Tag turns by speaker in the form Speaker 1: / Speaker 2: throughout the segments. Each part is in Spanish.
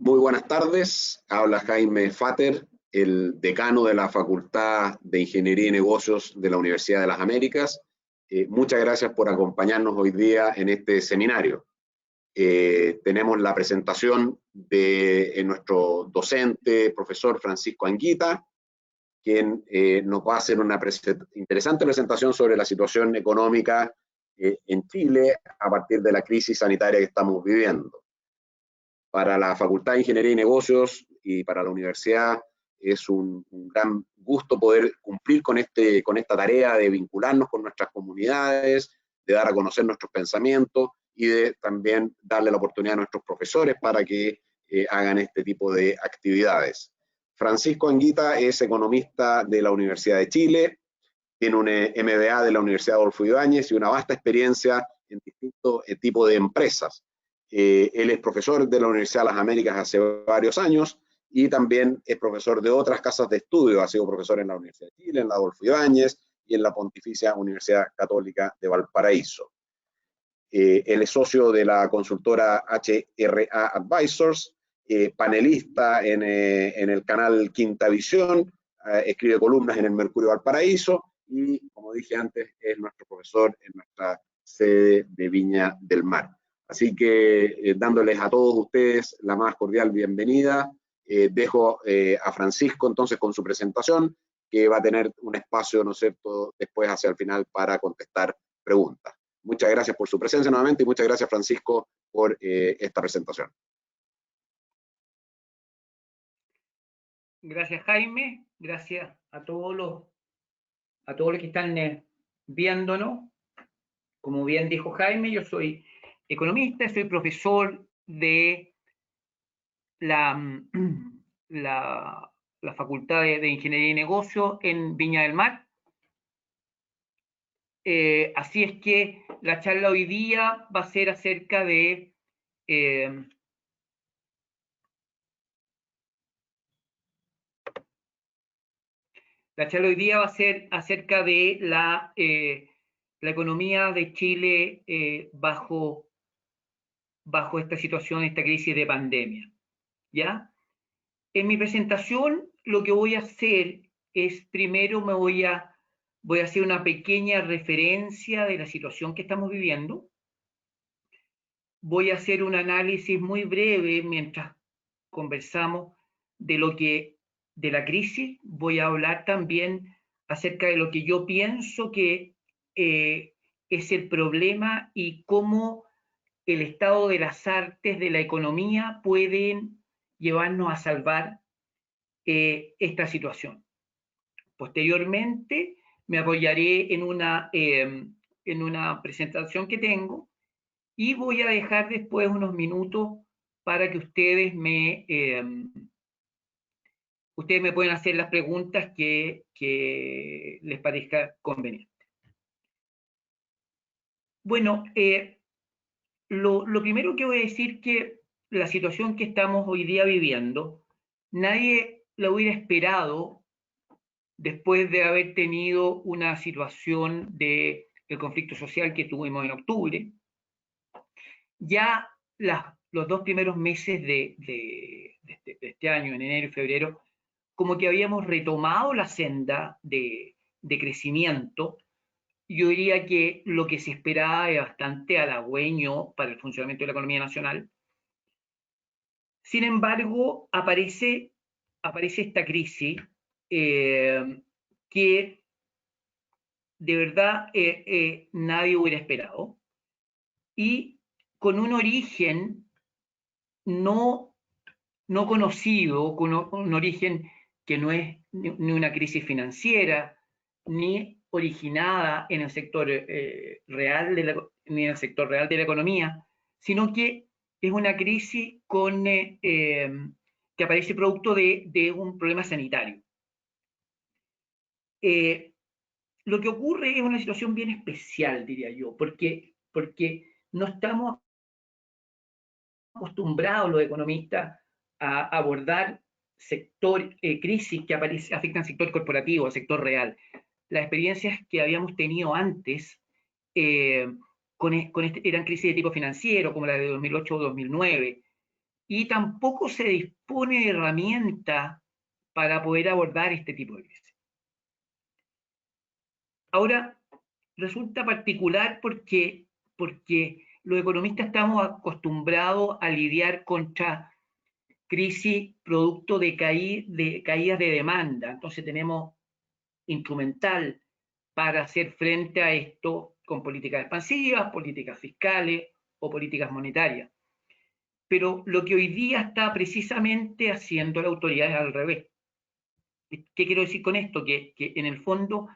Speaker 1: Muy buenas tardes, habla Jaime Fater, el decano de la Facultad de Ingeniería y Negocios de la Universidad de las Américas. Muchas gracias por acompañarnos hoy día en este seminario. Tenemos la presentación de nuestro docente, profesor Francisco Anguita, quien nos va a hacer una interesante presentación sobre la situación económica en Chile a partir de la crisis sanitaria que estamos viviendo. Para la Facultad de Ingeniería y Negocios y para la universidad es un gran gusto poder cumplir con esta tarea de vincularnos con nuestras comunidades, de dar a conocer nuestros pensamientos y de también darle la oportunidad a nuestros profesores para que hagan este tipo de actividades. Francisco Anguita es economista de la Universidad de Chile, tiene un MBA de la Universidad Adolfo Ibáñez y una vasta experiencia en distintos tipos de empresas. Él es profesor de la Universidad de las Américas hace varios años y también es profesor de otras casas de estudio. Ha sido profesor en la Universidad de Chile, en la Adolfo Ibáñez y en la Pontificia Universidad Católica de Valparaíso. Él es socio de la consultora HRA Advisors, panelista en el canal Quinta Visión, escribe columnas en el Mercurio Valparaíso y, como dije antes, es nuestro profesor en nuestra sede de Viña del Mar. Así que dándoles a todos ustedes la más cordial bienvenida, dejo a Francisco entonces con su presentación, que va a tener un espacio, ¿no es cierto?, después hacia el final para contestar preguntas. Muchas gracias por su presencia nuevamente y muchas gracias, Francisco, por esta presentación.
Speaker 2: Gracias, Jaime. Gracias a todos los que están viéndonos. Como bien dijo Jaime, yo soy economista, soy profesor de la Facultad de Ingeniería y Negocios en Viña del Mar. Así es que la charla hoy día va a ser acerca de acerca de la economía de Chile bajo esta situación, esta crisis de pandemia. ¿Ya? En mi presentación lo que voy a hacer es, primero voy a hacer una pequeña referencia de la situación que estamos viviendo. Voy a hacer un análisis muy breve mientras conversamos de la crisis. Voy a hablar también acerca de lo que yo pienso que es el problema y cómo el estado de las artes de la economía pueden llevarnos a salvar esta situación. Posteriormente me apoyaré en una presentación que tengo y voy a dejar después unos minutos para que ustedes me pueden hacer las preguntas que les parezca conveniente. Bueno, lo primero que voy a decir que la situación que estamos hoy día viviendo, nadie la hubiera esperado después de haber tenido una situación del conflicto social que tuvimos en octubre. Ya los 2 primeros meses de este año, en enero y febrero, como que habíamos retomado la senda de crecimiento. Yo diría que lo que se esperaba es bastante halagüeño para el funcionamiento de la economía nacional. Sin embargo, aparece esta crisis que de verdad nadie hubiera esperado y con un origen no conocido, con un origen que no es ni una crisis financiera, ni originada en el sector real ni en el sector real de la economía, sino que es una crisis que aparece producto de un problema sanitario. Lo que ocurre es una situación bien especial, diría yo, porque no estamos acostumbrados los economistas a abordar crisis que afectan al sector corporativo, al sector real. Las experiencias que habíamos tenido antes eran crisis de tipo financiero, como la de 2008 o 2009, y tampoco se dispone de herramientas para poder abordar este tipo de crisis. Ahora, resulta particular porque los economistas estamos acostumbrados a lidiar contra crisis producto de caídas de demanda. Entonces tenemos instrumental para hacer frente a esto con políticas expansivas, políticas fiscales o políticas monetarias. Pero lo que hoy día está precisamente haciendo la autoridad es al revés. ¿Qué quiero decir con esto? Que en el fondo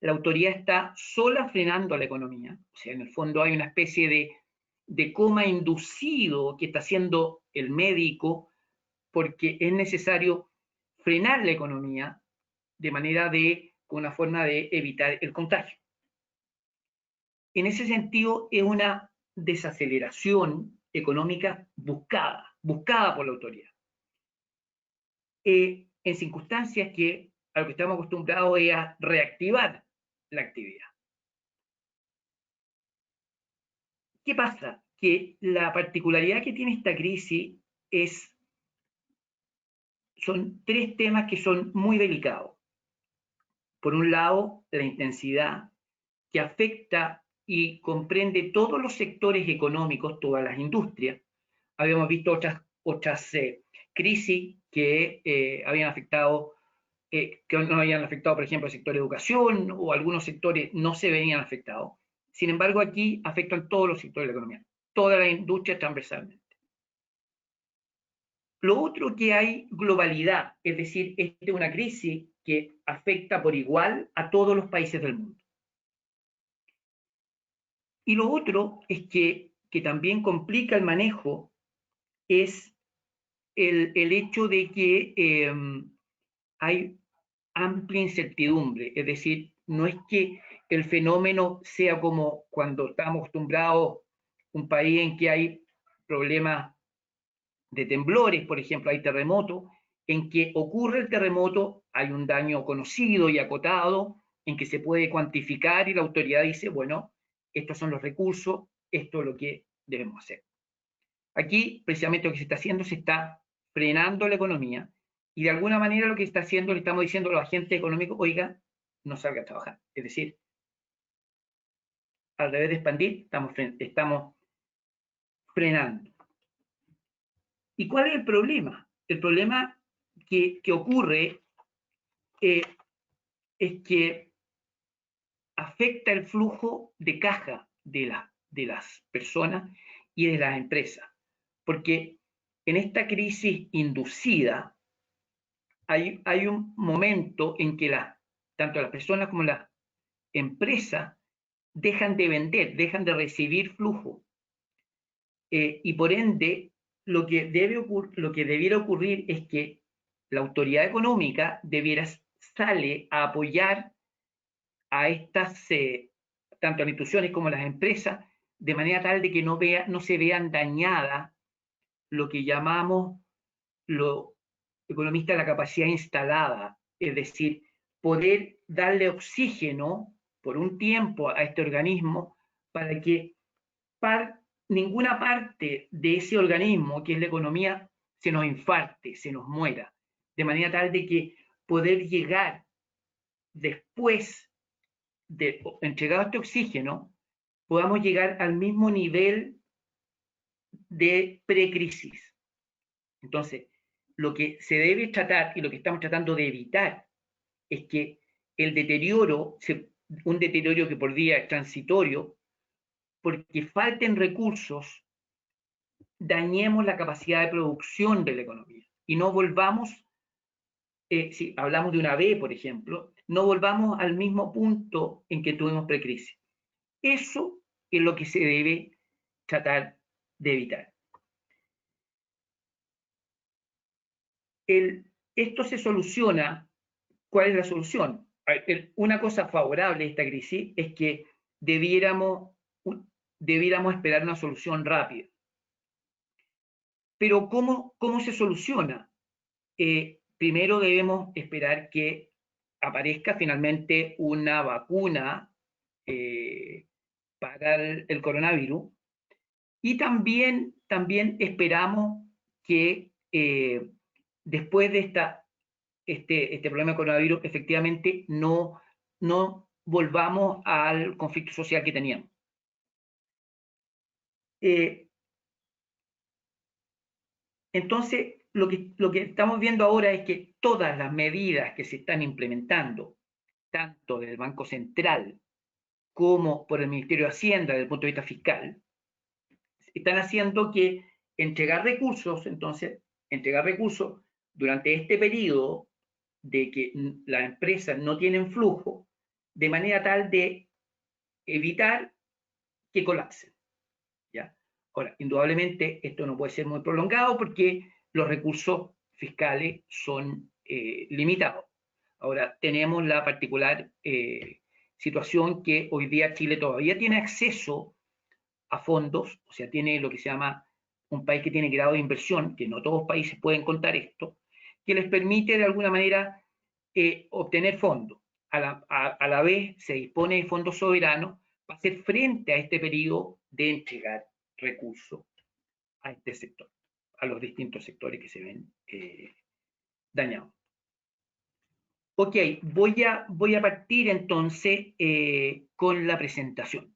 Speaker 2: la autoridad está sola frenando la economía. O sea, en el fondo hay una especie de coma inducido que está haciendo el médico porque es necesario frenar la economía de manera una forma de evitar el contagio. En ese sentido, es una desaceleración económica buscada por la autoridad. En circunstancias que a lo que estamos acostumbrados es a reactivar la actividad. ¿Qué pasa? Que la particularidad que tiene esta crisis son tres temas que son muy delicados. Por un lado, la intensidad, que afecta y comprende todos los sectores económicos, todas las industrias. Habíamos visto otras crisis que habían afectado, que no habían afectado, por ejemplo, el sector educación, o algunos sectores no se venían afectados. Sin embargo, aquí afectan todos los sectores de la economía, toda la industria transversalmente. Lo otro, que hay globalidad, es decir, esta es una crisis que afecta por igual a todos los países del mundo. Y lo otro es que también complica el manejo es el hecho de que hay amplia incertidumbre, es decir, no es que el fenómeno sea como cuando estamos acostumbrados, un país en que hay problemas de temblores, por ejemplo, hay terremotos, en que ocurre el terremoto, hay un daño conocido y acotado, en que se puede cuantificar y la autoridad dice, bueno, estos son los recursos, esto es lo que debemos hacer. Aquí, precisamente lo que se está haciendo, se está frenando la economía y de alguna manera lo que está haciendo, le estamos diciendo a los agentes económicos, oiga, no salga a trabajar. Es decir, al revés de expandir, estamos frenando. ¿Y cuál es el problema? El problema que ocurre es que afecta el flujo de caja de las personas y de las empresas. Porque en esta crisis inducida hay un momento en que tanto las personas como las empresas dejan de vender, dejan de recibir flujo. Y por ende, lo que debiera ocurrir es que la autoridad económica sale a apoyar a estas, tanto las instituciones como las empresas, de manera tal de que no se vean dañadas lo que llamamos los economistas la capacidad instalada, es decir, poder darle oxígeno por un tiempo a este organismo para que ninguna parte de ese organismo, que es la economía, se nos infarte, se nos muera, de manera tal de que poder llegar después de entregado este oxígeno, podamos llegar al mismo nivel de precrisis. Entonces, lo que se debe tratar y lo que estamos tratando de evitar es que el deterioro, un deterioro que por día es transitorio, porque falten recursos, dañemos la capacidad de producción de la economía y no volvamos, si hablamos de una B, por ejemplo, no volvamos al mismo punto en que tuvimos precrisis. Eso es lo que se debe tratar de evitar. Esto se soluciona. ¿Cuál es la solución? Una cosa favorable a esta crisis es que debiéramos esperar una solución rápida. Pero ¿cómo se soluciona? Primero debemos esperar que aparezca finalmente una vacuna para el coronavirus, y también esperamos que después de este problema de coronavirus, efectivamente no volvamos al conflicto social que teníamos. Entonces, lo que estamos viendo ahora es que todas las medidas que se están implementando, tanto del Banco Central como por el Ministerio de Hacienda desde el punto de vista fiscal, están haciendo que entregar recursos durante este periodo de que las empresas no tienen flujo, de manera tal de evitar que colapsen. ¿Ya? Ahora, indudablemente esto no puede ser muy prolongado porque los recursos fiscales son limitados. Ahora, tenemos la particular situación que hoy día Chile todavía tiene acceso a fondos, o sea, tiene lo que se llama un país que tiene grado de inversión, que no todos los países pueden contar esto, que les permite de alguna manera obtener fondos. A la vez se dispone de fondos soberanos para hacer frente a este periodo de entregar recursos a este sector, a los distintos sectores que se ven dañados. Ok, voy a partir entonces con la presentación.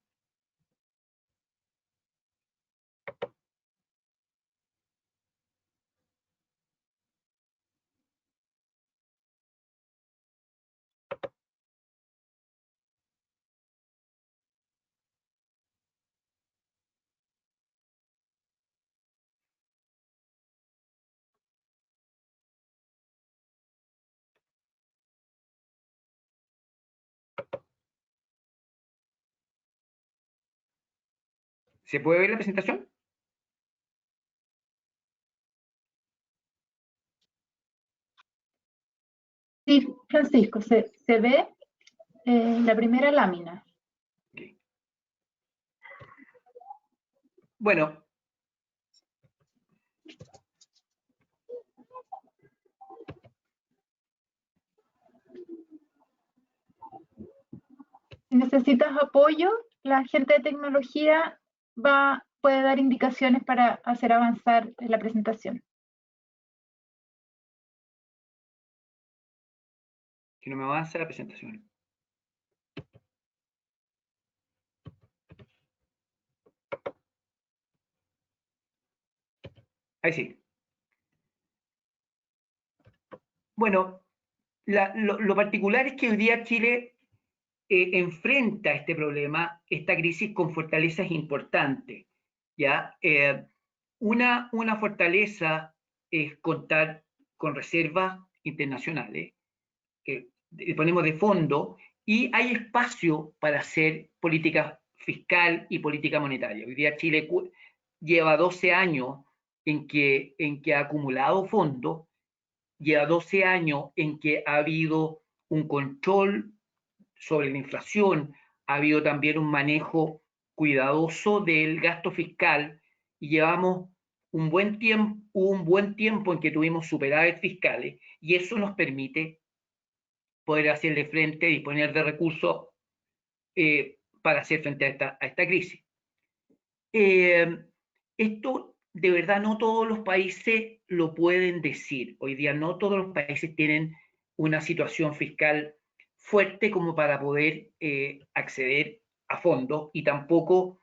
Speaker 2: ¿Se puede ver la presentación?
Speaker 3: Sí, Francisco, se ve la primera lámina.
Speaker 2: Okay. Bueno.
Speaker 3: Si necesitas apoyo, la gente de tecnología puede dar indicaciones para hacer avanzar la presentación.
Speaker 2: Que no me avanza la presentación. Ahí sí. Bueno, lo particular es que hoy día Chile enfrenta este problema, esta crisis con fortalezas importantes. ¿Ya? Una fortaleza es contar con reservas internacionales, que disponemos de fondo, y hay espacio para hacer política fiscal y política monetaria. Hoy día Chile lleva 12 años en que ha acumulado fondos, lleva 12 años en que ha habido un control sobre la inflación, ha habido también un manejo cuidadoso del gasto fiscal y llevamos un buen tiempo en que tuvimos superávit fiscales y eso nos permite poder hacerle frente, disponer de recursos para hacer frente a esta crisis. Esto de verdad no todos los países lo pueden decir. Hoy día no todos los países tienen una situación fiscal fuerte como para poder acceder a fondos y tampoco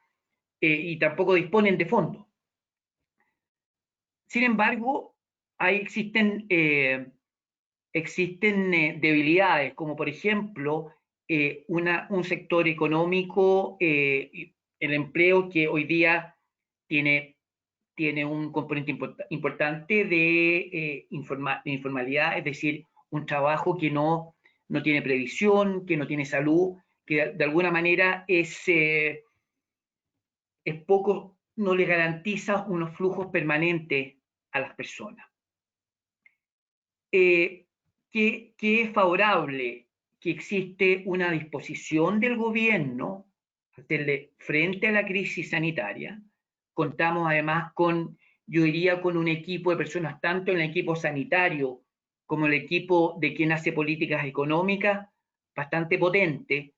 Speaker 2: disponen de fondos. Sin embargo, ahí existen debilidades, como por ejemplo un sector económico, el empleo, que hoy día tiene un componente importante de informalidad, es decir, un trabajo que no tiene previsión, que no tiene salud, que de alguna manera es poco, no le garantiza unos flujos permanentes a las personas. Que es favorable, que existe una disposición del gobierno a hacerle frente a la crisis sanitaria. Contamos además yo diría, con un equipo de personas, tanto en el equipo sanitario como el equipo de quien hace políticas económicas, bastante potente,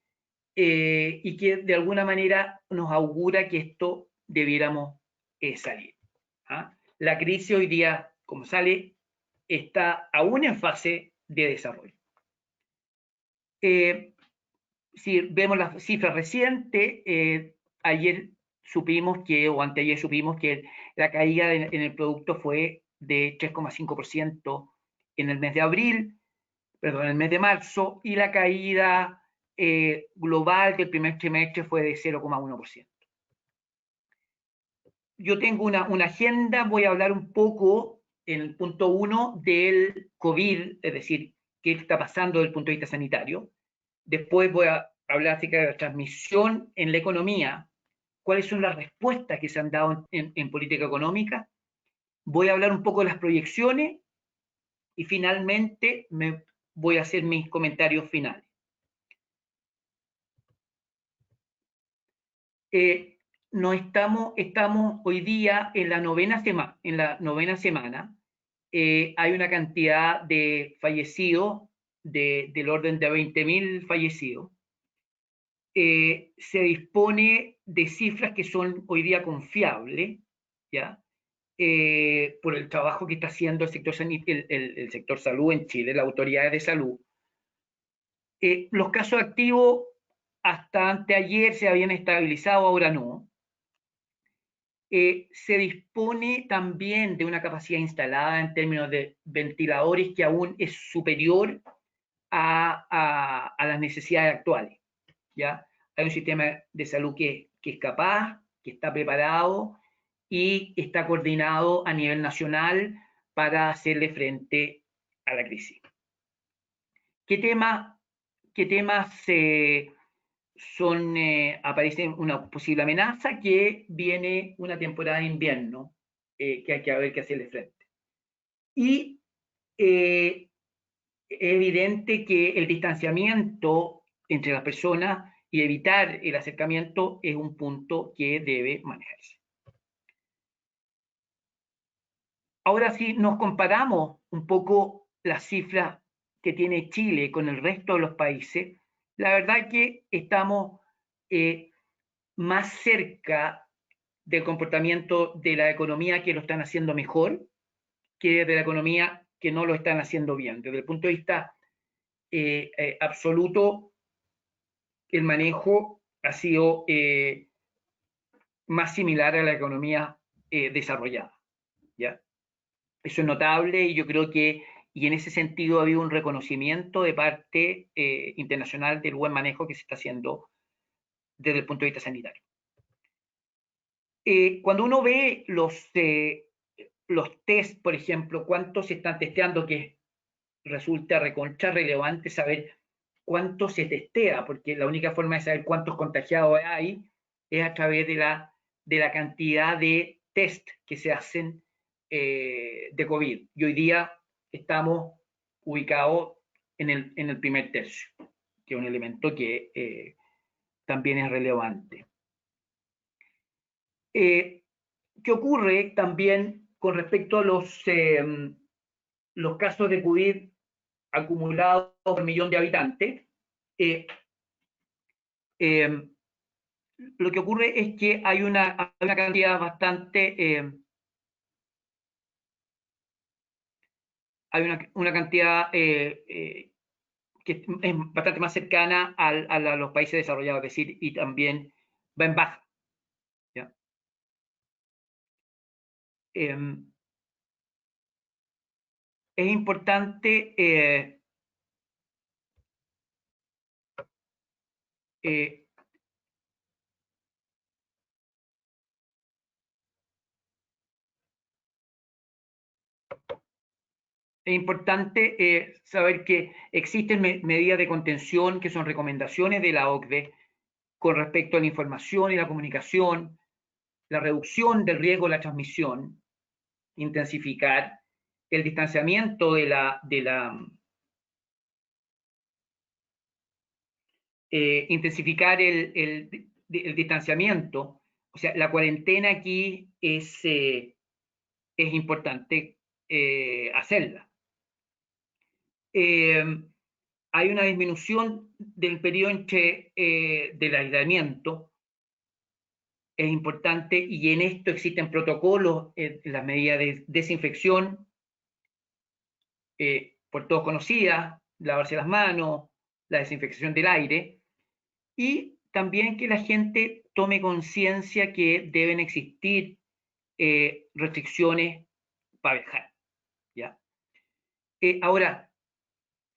Speaker 2: y que de alguna manera nos augura que esto debiéramos salir. ¿Ah? la crisis hoy día, como sale, está aún en fase de desarrollo. Si vemos las cifras recientes, ayer supimos que, o anteayer supimos que la caída en el producto fue de 3,5% en el mes de abril, perdón, en el mes de marzo, y la caída global del primer trimestre fue de 0,1%. Yo tengo una agenda, voy a hablar un poco en el punto 1 del COVID, es decir, qué está pasando desde el punto de vista sanitario. Después voy a hablar acerca de la transmisión en la economía, cuáles son las respuestas que se han dado en política económica. Voy a hablar un poco de las proyecciones y finalmente voy a hacer mis comentarios finales. Estamos hoy día en la novena semana. Hay una cantidad de fallecidos del orden de 20.000 fallecidos. Se dispone de cifras que son hoy día confiables, ¿ya? Por el trabajo que está haciendo el sector salud en Chile, las autoridades de salud. Los casos activos hasta anteayer se habían estabilizado, ahora no. Se dispone también de una capacidad instalada en términos de ventiladores que aún es superior a las necesidades actuales, ¿ya? Hay un sistema de salud que es capaz, que está preparado y está coordinado a nivel nacional para hacerle frente a la crisis. ¿Qué temas aparece una posible amenaza? Que viene una temporada de invierno que hay que haber que hacerle frente. Y es evidente que el distanciamiento entre las personas y evitar el acercamiento es un punto que debe manejarse. Ahora, si nos comparamos un poco las cifras que tiene Chile con el resto de los países, la verdad es que estamos más cerca del comportamiento de la economía que lo están haciendo mejor que de la economía que no lo están haciendo bien. Desde el punto de vista absoluto, el manejo ha sido más similar a la economía desarrollada, ¿ya? Eso es notable y yo creo que, y en ese sentido ha habido un reconocimiento de parte internacional del buen manejo que se está haciendo desde el punto de vista sanitario. Cuando uno ve los test, por ejemplo, cuántos se están testeando, que resulta recontra relevante saber cuánto se testea, porque la única forma de saber cuántos contagiados hay es a través de la cantidad de test que se hacen de COVID. Y hoy día estamos ubicados en el primer tercio, que es un elemento que también es relevante. ¿Qué ocurre también con respecto a los casos de COVID acumulados por millón de habitantes? Lo que ocurre es que hay una cantidad bastante hay una cantidad que es bastante más cercana a los países desarrollados, es decir, y también va en baja, ¿ya? Es importante saber que existen medidas de contención que son recomendaciones de la OCDE con respecto a la información y la comunicación, la reducción del riesgo de la transmisión, intensificar el distanciamiento intensificar el distanciamiento, o sea, la cuarentena aquí es importante hacerla. Hay una disminución del periodo del aislamiento es importante, y en esto existen protocolos, las medidas de desinfección, por todos conocidas, lavarse las manos, la desinfección del aire, y también que la gente tome conciencia que deben existir restricciones para viajar, ¿ya? Ahora,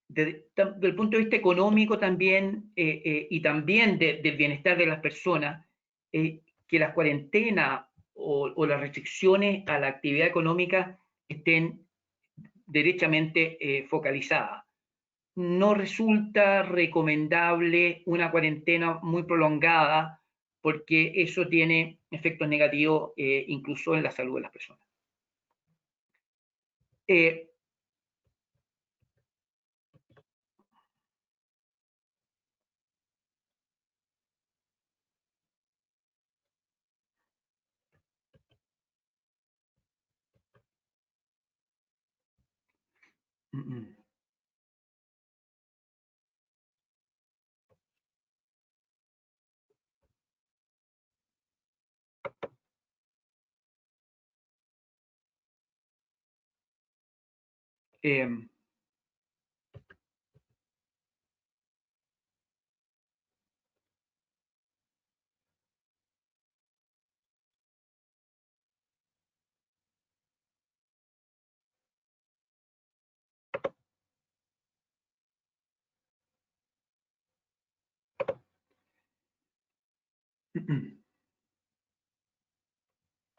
Speaker 2: desde el punto de vista económico también, y también del bienestar de las personas, que las cuarentenas o las restricciones a la actividad económica estén derechamente focalizadas. No resulta recomendable una cuarentena muy prolongada porque eso tiene efectos negativos incluso en la salud de las personas.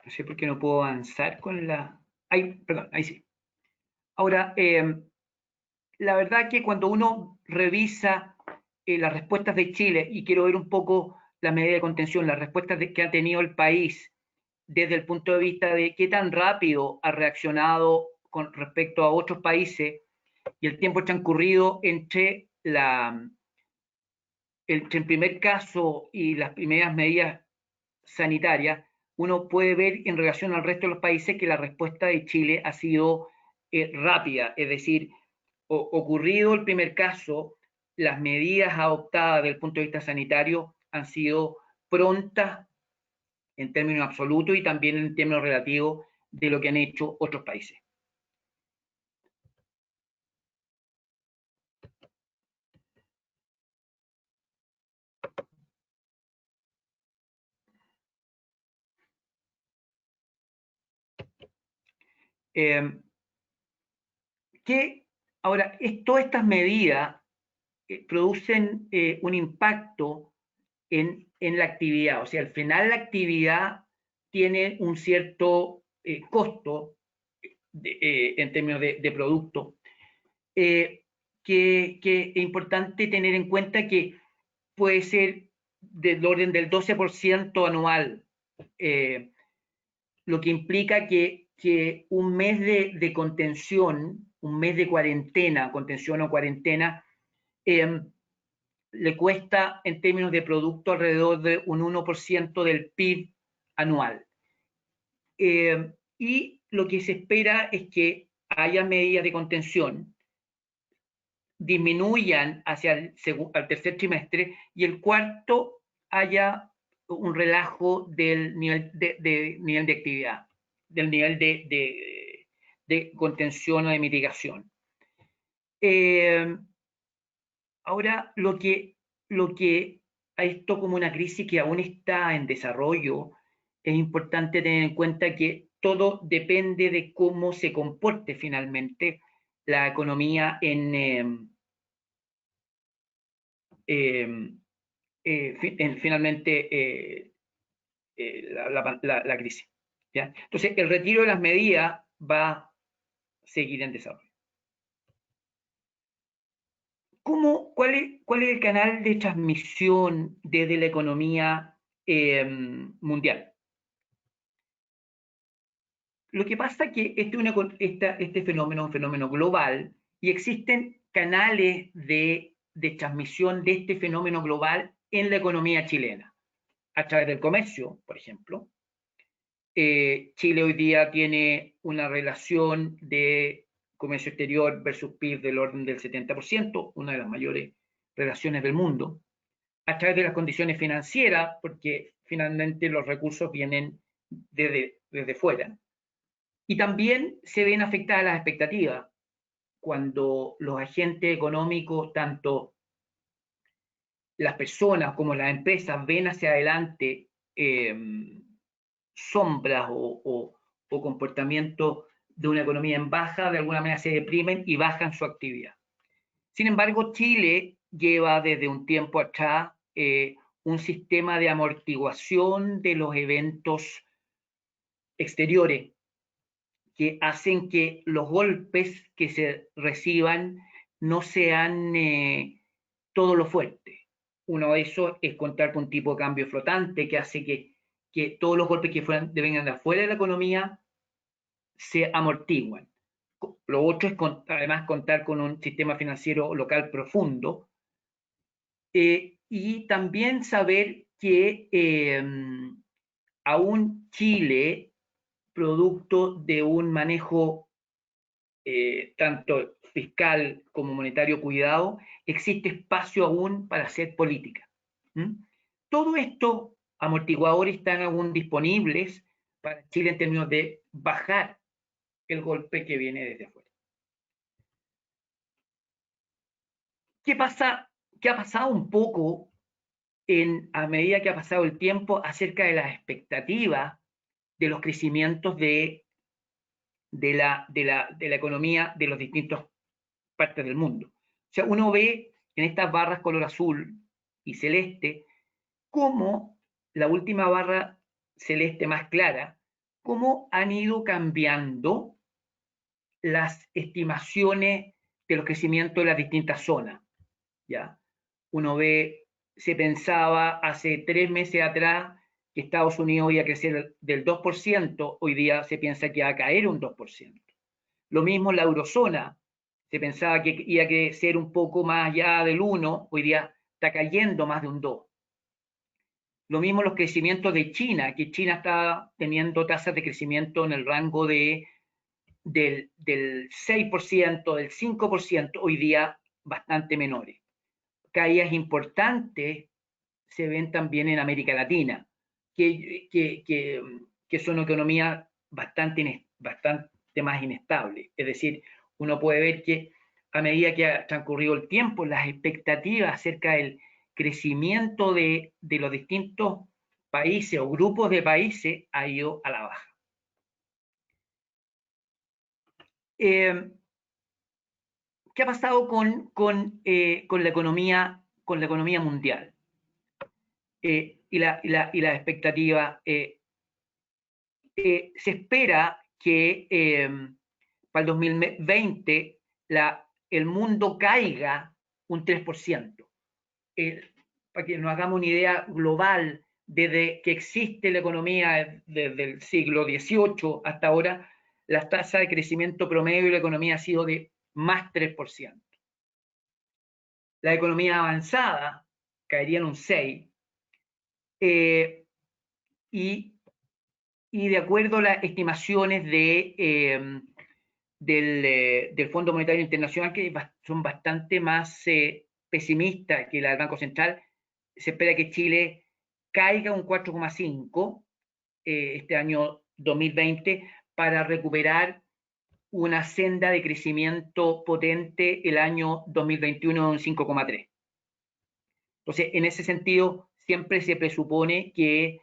Speaker 2: No sé por qué no puedo avanzar con la... Ay, perdón, ahí sí. Ahora, la verdad que cuando uno revisa las respuestas de Chile, y quiero ver un poco la medida de contención, las respuestas que ha tenido el país desde el punto de vista de qué tan rápido ha reaccionado con respecto a otros países y el tiempo transcurrido entre el primer caso y las primeras medidas sanitarias, uno puede ver en relación al resto de los países que la respuesta de Chile ha sido rápida, es decir, ocurrido el primer caso, las medidas adoptadas desde el punto de vista sanitario han sido prontas en términos absolutos y también en términos relativos de lo que han hecho otros países. Ahora, todas estas medidas producen un impacto en la actividad. O sea, al final la actividad tiene un cierto costo en términos de producto, que es importante tener en cuenta que puede ser del orden del 12% anual, lo que implica que un mes de contención, un mes de cuarentena, contención o cuarentena, le cuesta en términos de producto alrededor de un 1% del PIB anual. Y lo que se espera es que haya medidas de contención, disminuyan hacia el tercer trimestre y el cuarto haya un relajo del nivel nivel de actividad, del nivel de contención o de mitigación. Ahora, lo que a esto como una crisis que aún está en desarrollo, es importante tener en cuenta que todo depende de cómo se comporte finalmente la economía finalmente la crisis, ¿ya? Entonces, el retiro de las medidas va a seguir en desarrollo. ¿Cuál es el canal de transmisión desde la economía mundial? Lo que pasa es que este fenómeno es un fenómeno global y existen canales de transmisión de este fenómeno global en la economía chilena. A través del comercio, por ejemplo. Chile hoy día tiene una relación de comercio exterior versus PIB del orden del 70%, una de las mayores relaciones del mundo. A través de las condiciones financieras, porque finalmente los recursos vienen desde fuera. Y también se ven afectadas las expectativas. Cuando los agentes económicos, tanto las personas como las empresas, ven hacia adelante sombras o comportamientos de una economía en baja, de alguna manera se deprimen y bajan su actividad. Sin embargo, Chile lleva desde un tiempo atrás un sistema de amortiguación de los eventos exteriores que hacen que los golpes que se reciban no sean todo lo fuerte. Uno de esos es contar con un tipo de cambio flotante que hace que todos los golpes que vengan de afuera de la economía se amortiguan. Lo otro es además contar con un sistema financiero local profundo y también saber que aún Chile, producto de un manejo tanto fiscal como monetario cuidado, existe espacio aún para hacer política. Todo estos amortiguadores están aún disponibles para Chile en términos de bajar el golpe que viene desde afuera. ¿Qué pasa? ¿Qué ha pasado un poco a medida que ha pasado el tiempo acerca de las expectativas de los crecimientos de la economía de las distintas partes del mundo? O sea, uno ve en estas barras color azul y celeste cómo la última barra celeste más clara, cómo han ido cambiando las estimaciones de los crecimientos de las distintas zonas. ¿Ya? Uno ve, se pensaba hace 3 meses atrás que Estados Unidos iba a crecer del 2%, hoy día se piensa que va a caer un 2%. Lo mismo en la eurozona, se pensaba que iba a crecer un poco más allá del 1, hoy día está cayendo más de un 2. Lo mismo los crecimientos de China, que China está teniendo tasas de crecimiento en el rango del 6%, del 5%, hoy día bastante menores. Caídas importantes se ven también en América Latina, que son economías bastante más inestables. Es decir, uno puede ver que a medida que ha transcurrido el tiempo, las expectativas acerca del crecimiento de los distintos países o grupos de países ha ido a la baja. ¿Qué ha pasado con la economía mundial? Y la expectativa. Se espera que para el 2020 el mundo caiga un 3%. Para que nos hagamos una idea global, desde que existe la economía desde el siglo XVIII hasta ahora, la tasa de crecimiento promedio de la economía ha sido de más 3%. La economía avanzada caería en un 6%. Y de acuerdo a las estimaciones del Fondo Monetario Internacional, que son bastante más pesimistas que la del Banco Central, se espera que Chile caiga un 4,5% este año 2020 para recuperar una senda de crecimiento potente el año 2021 un 5,3%. Entonces, en ese sentido, siempre se presupone que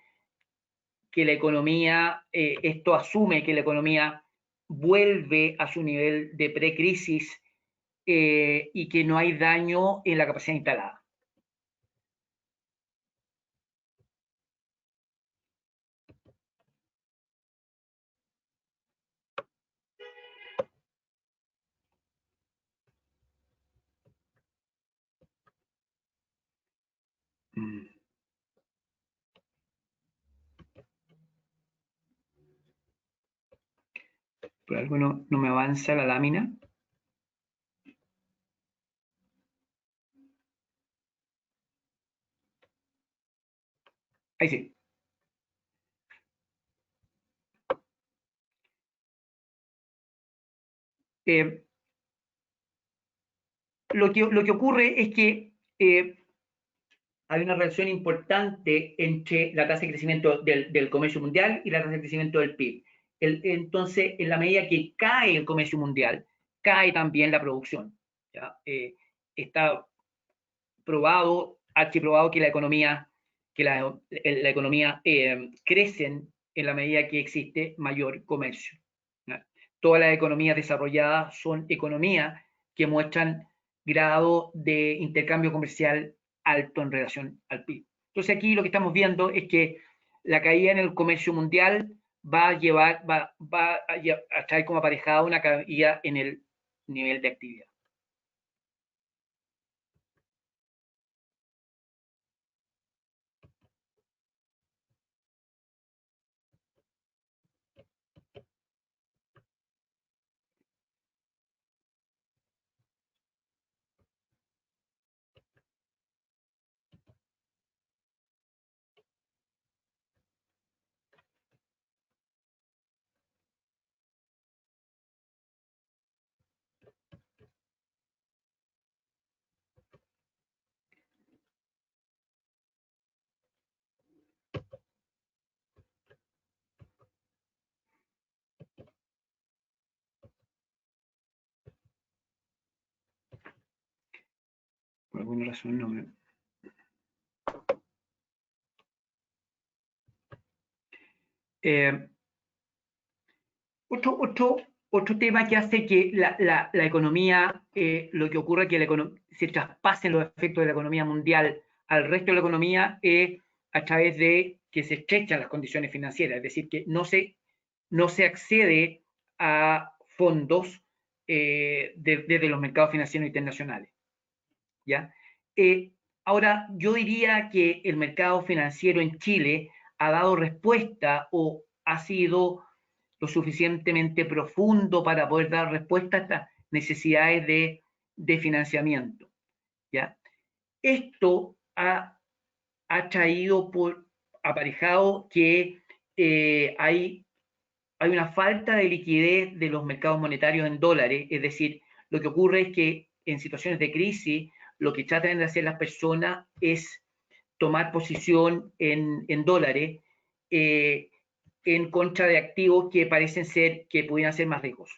Speaker 2: la economía, esto asume que la economía vuelve a su nivel de precrisis y que no hay daño en la capacidad instalada. Por algo no me avanza la lámina. Ahí sí. Lo que ocurre es que hay una relación importante entre la tasa de crecimiento del comercio mundial y la tasa de crecimiento del PIB. Entonces, en la medida que cae el comercio mundial, cae también la producción. ¿Ya? Está probado, archiprobado que la economía crecen en la medida que existe mayor comercio. ¿Ya? Todas las economías desarrolladas son economías que muestran grado de intercambio comercial alto en relación al PIB. Entonces aquí lo que estamos viendo es que la caída en el comercio mundial va a traer como aparejada una caída en el nivel de actividad. Por alguna razón no me... Otro tema que hace que la economía, lo que ocurre es que se traspasen los efectos de la economía mundial al resto de la economía es a través de que se estrechan las condiciones financieras, es decir, que no se accede a fondos desde los mercados financieros internacionales. ¿Ya? Ahora, yo diría que el mercado financiero en Chile ha dado respuesta o ha sido lo suficientemente profundo para poder dar respuesta a estas necesidades de financiamiento. ¿Ya? Esto ha traído aparejado que hay una falta de liquidez de los mercados monetarios en dólares, es decir, lo que ocurre es que en situaciones de crisis, lo que tratan de hacer las personas es tomar posición en dólares en contra de activos que parecen ser que pudieran ser más ricos.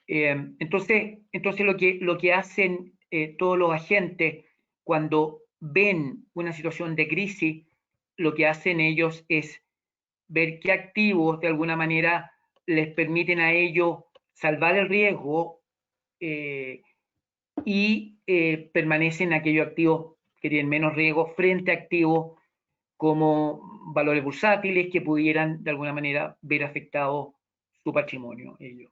Speaker 2: Entonces lo que hacen todos los agentes cuando ven una situación de crisis, lo que hacen ellos es ver qué activos de alguna manera les permiten a ellos salvar el riesgo y permanecen aquellos activos que tienen menos riesgo frente a activos como valores bursátiles que pudieran de alguna manera ver afectado su patrimonio. Ellos.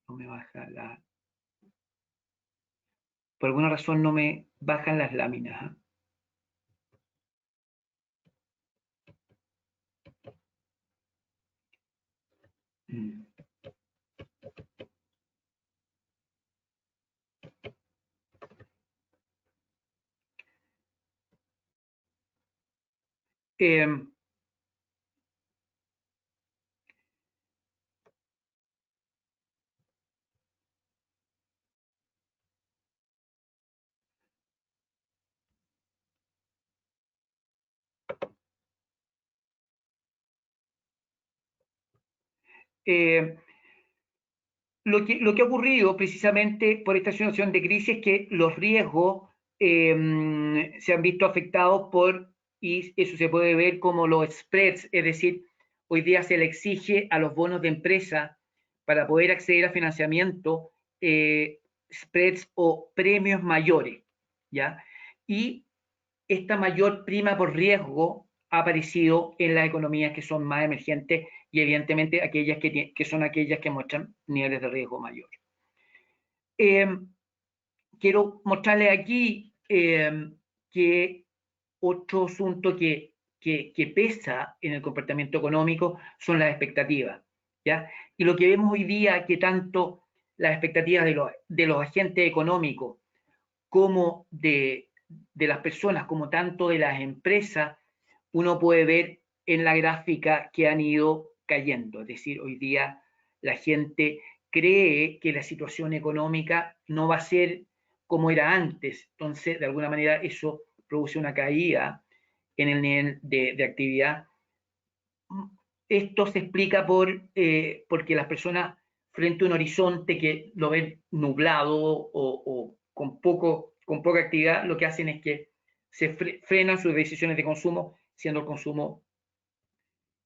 Speaker 2: No me baja la... Por alguna razón no me bajan las láminas. Lo que ha ocurrido precisamente por esta situación de crisis es que los riesgos se han visto afectados y eso se puede ver como los spreads, es decir, hoy día se le exige a los bonos de empresa para poder acceder a financiamiento spreads o premios mayores, ¿ya? Y esta mayor prima por riesgo ha aparecido en las economías que son más emergentes y evidentemente aquellas que son aquellas que muestran niveles de riesgo mayor. Quiero mostrarles aquí que otro asunto que pesa en el comportamiento económico son las expectativas, ¿ya? Y lo que vemos hoy día que tanto las expectativas de los agentes económicos como de de las personas como tanto de las empresas, uno puede ver en la gráfica que han ido cayendo. Es decir, hoy día la gente cree que la situación económica no va a ser como era antes. Entonces, de alguna manera, eso produce una caída en el nivel de actividad. Esto se explica porque las personas frente a un horizonte que lo ven nublado o con poca actividad, lo que hacen es que se frenan sus decisiones de consumo, siendo el consumo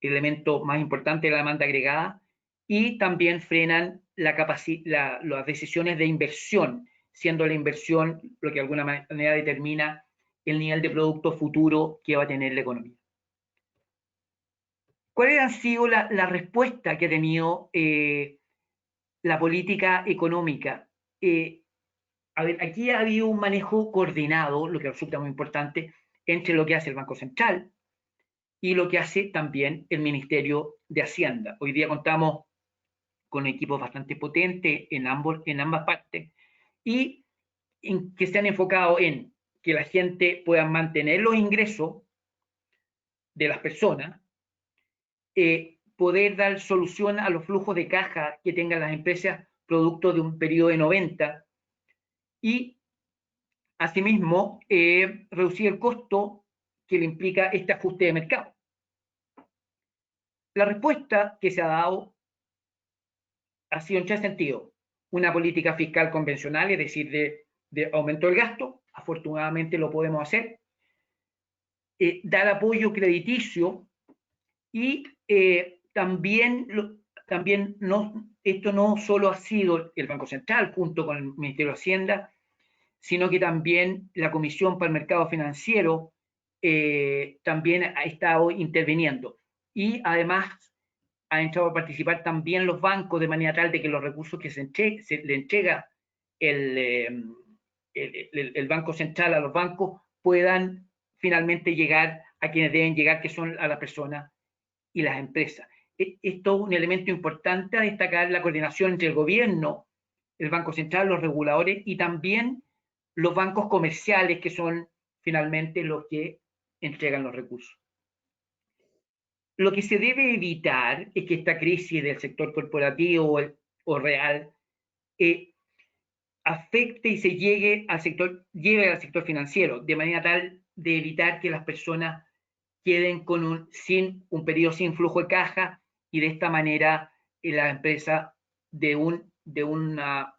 Speaker 2: el elemento más importante de la demanda agregada, y también frenan las decisiones de inversión, siendo la inversión lo que de alguna manera determina el nivel de producto futuro que va a tener la economía. ¿Cuáles han sido la respuesta que ha tenido la política económica? A ver, aquí ha habido un manejo coordinado, lo que resulta muy importante, entre lo que hace el Banco Central y lo que hace también el Ministerio de Hacienda. Hoy día contamos con equipos bastante potentes en ambas partes y que se han enfocado en que la gente pueda mantener los ingresos de las personas, poder dar solución a los flujos de caja que tengan las empresas producto de un periodo de 90 y asimismo reducir el costo que le implica este ajuste de mercado. La respuesta que se ha dado ha sido en tres sentidos. Una política fiscal convencional, es decir, de aumento del gasto, afortunadamente lo podemos hacer. Dar apoyo crediticio y también esto no solo ha sido el Banco Central junto con el Ministerio de Hacienda, sino que también la Comisión para el Mercado Financiero también ha estado interviniendo. Y además han entrado a participar también los bancos de manera tal de que los recursos que se le entrega el Banco Central a los bancos puedan finalmente llegar a quienes deben llegar, que son a las personas y las empresas. Esto es un elemento importante a destacar, la coordinación entre el gobierno, el Banco Central, los reguladores y también los bancos comerciales, que son finalmente los que entregan los recursos. Lo que se debe evitar es que esta crisis del sector corporativo o real afecte y se lleve al sector financiero, de manera tal de evitar que las personas queden con un periodo sin flujo de caja y de esta manera la empresa de una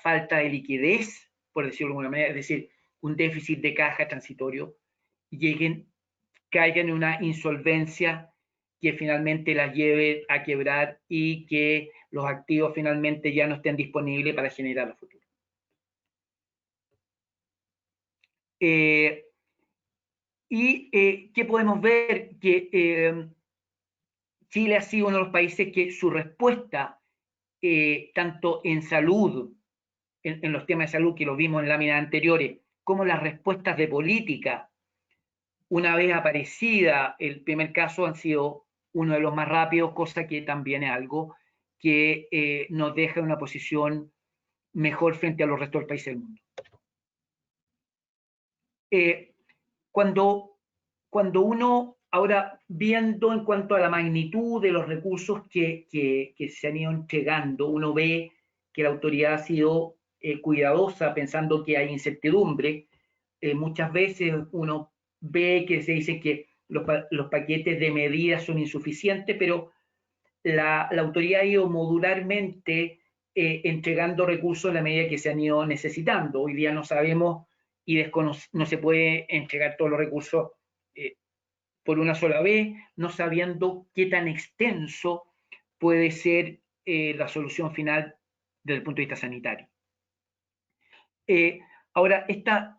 Speaker 2: falta de liquidez, por decirlo de alguna manera, es decir, un déficit de caja transitorio, caigan en una insolvencia que finalmente las lleve a quebrar y que los activos finalmente ya no estén disponibles para generar a futuro. ¿Qué podemos ver? Que Chile ha sido uno de los países que su respuesta, tanto en salud, en los temas de salud que lo vimos en láminas anteriores, como las respuestas de política, una vez aparecida el primer caso, han sido uno de los más rápidos, cosa que también es algo que nos deja en una posición mejor frente a los restos del país del mundo. Cuando uno, ahora viendo en cuanto a la magnitud de los recursos que se han ido entregando, uno ve que la autoridad ha sido cuidadosa pensando que hay incertidumbre. Muchas veces uno ve que se dice que los paquetes de medidas son insuficientes, pero la autoridad ha ido modularmente entregando recursos a la medida que se han ido necesitando. Hoy día no sabemos y no se puede entregar todos los recursos por una sola vez, no sabiendo qué tan extenso puede ser la solución final desde el punto de vista sanitario. Ahora,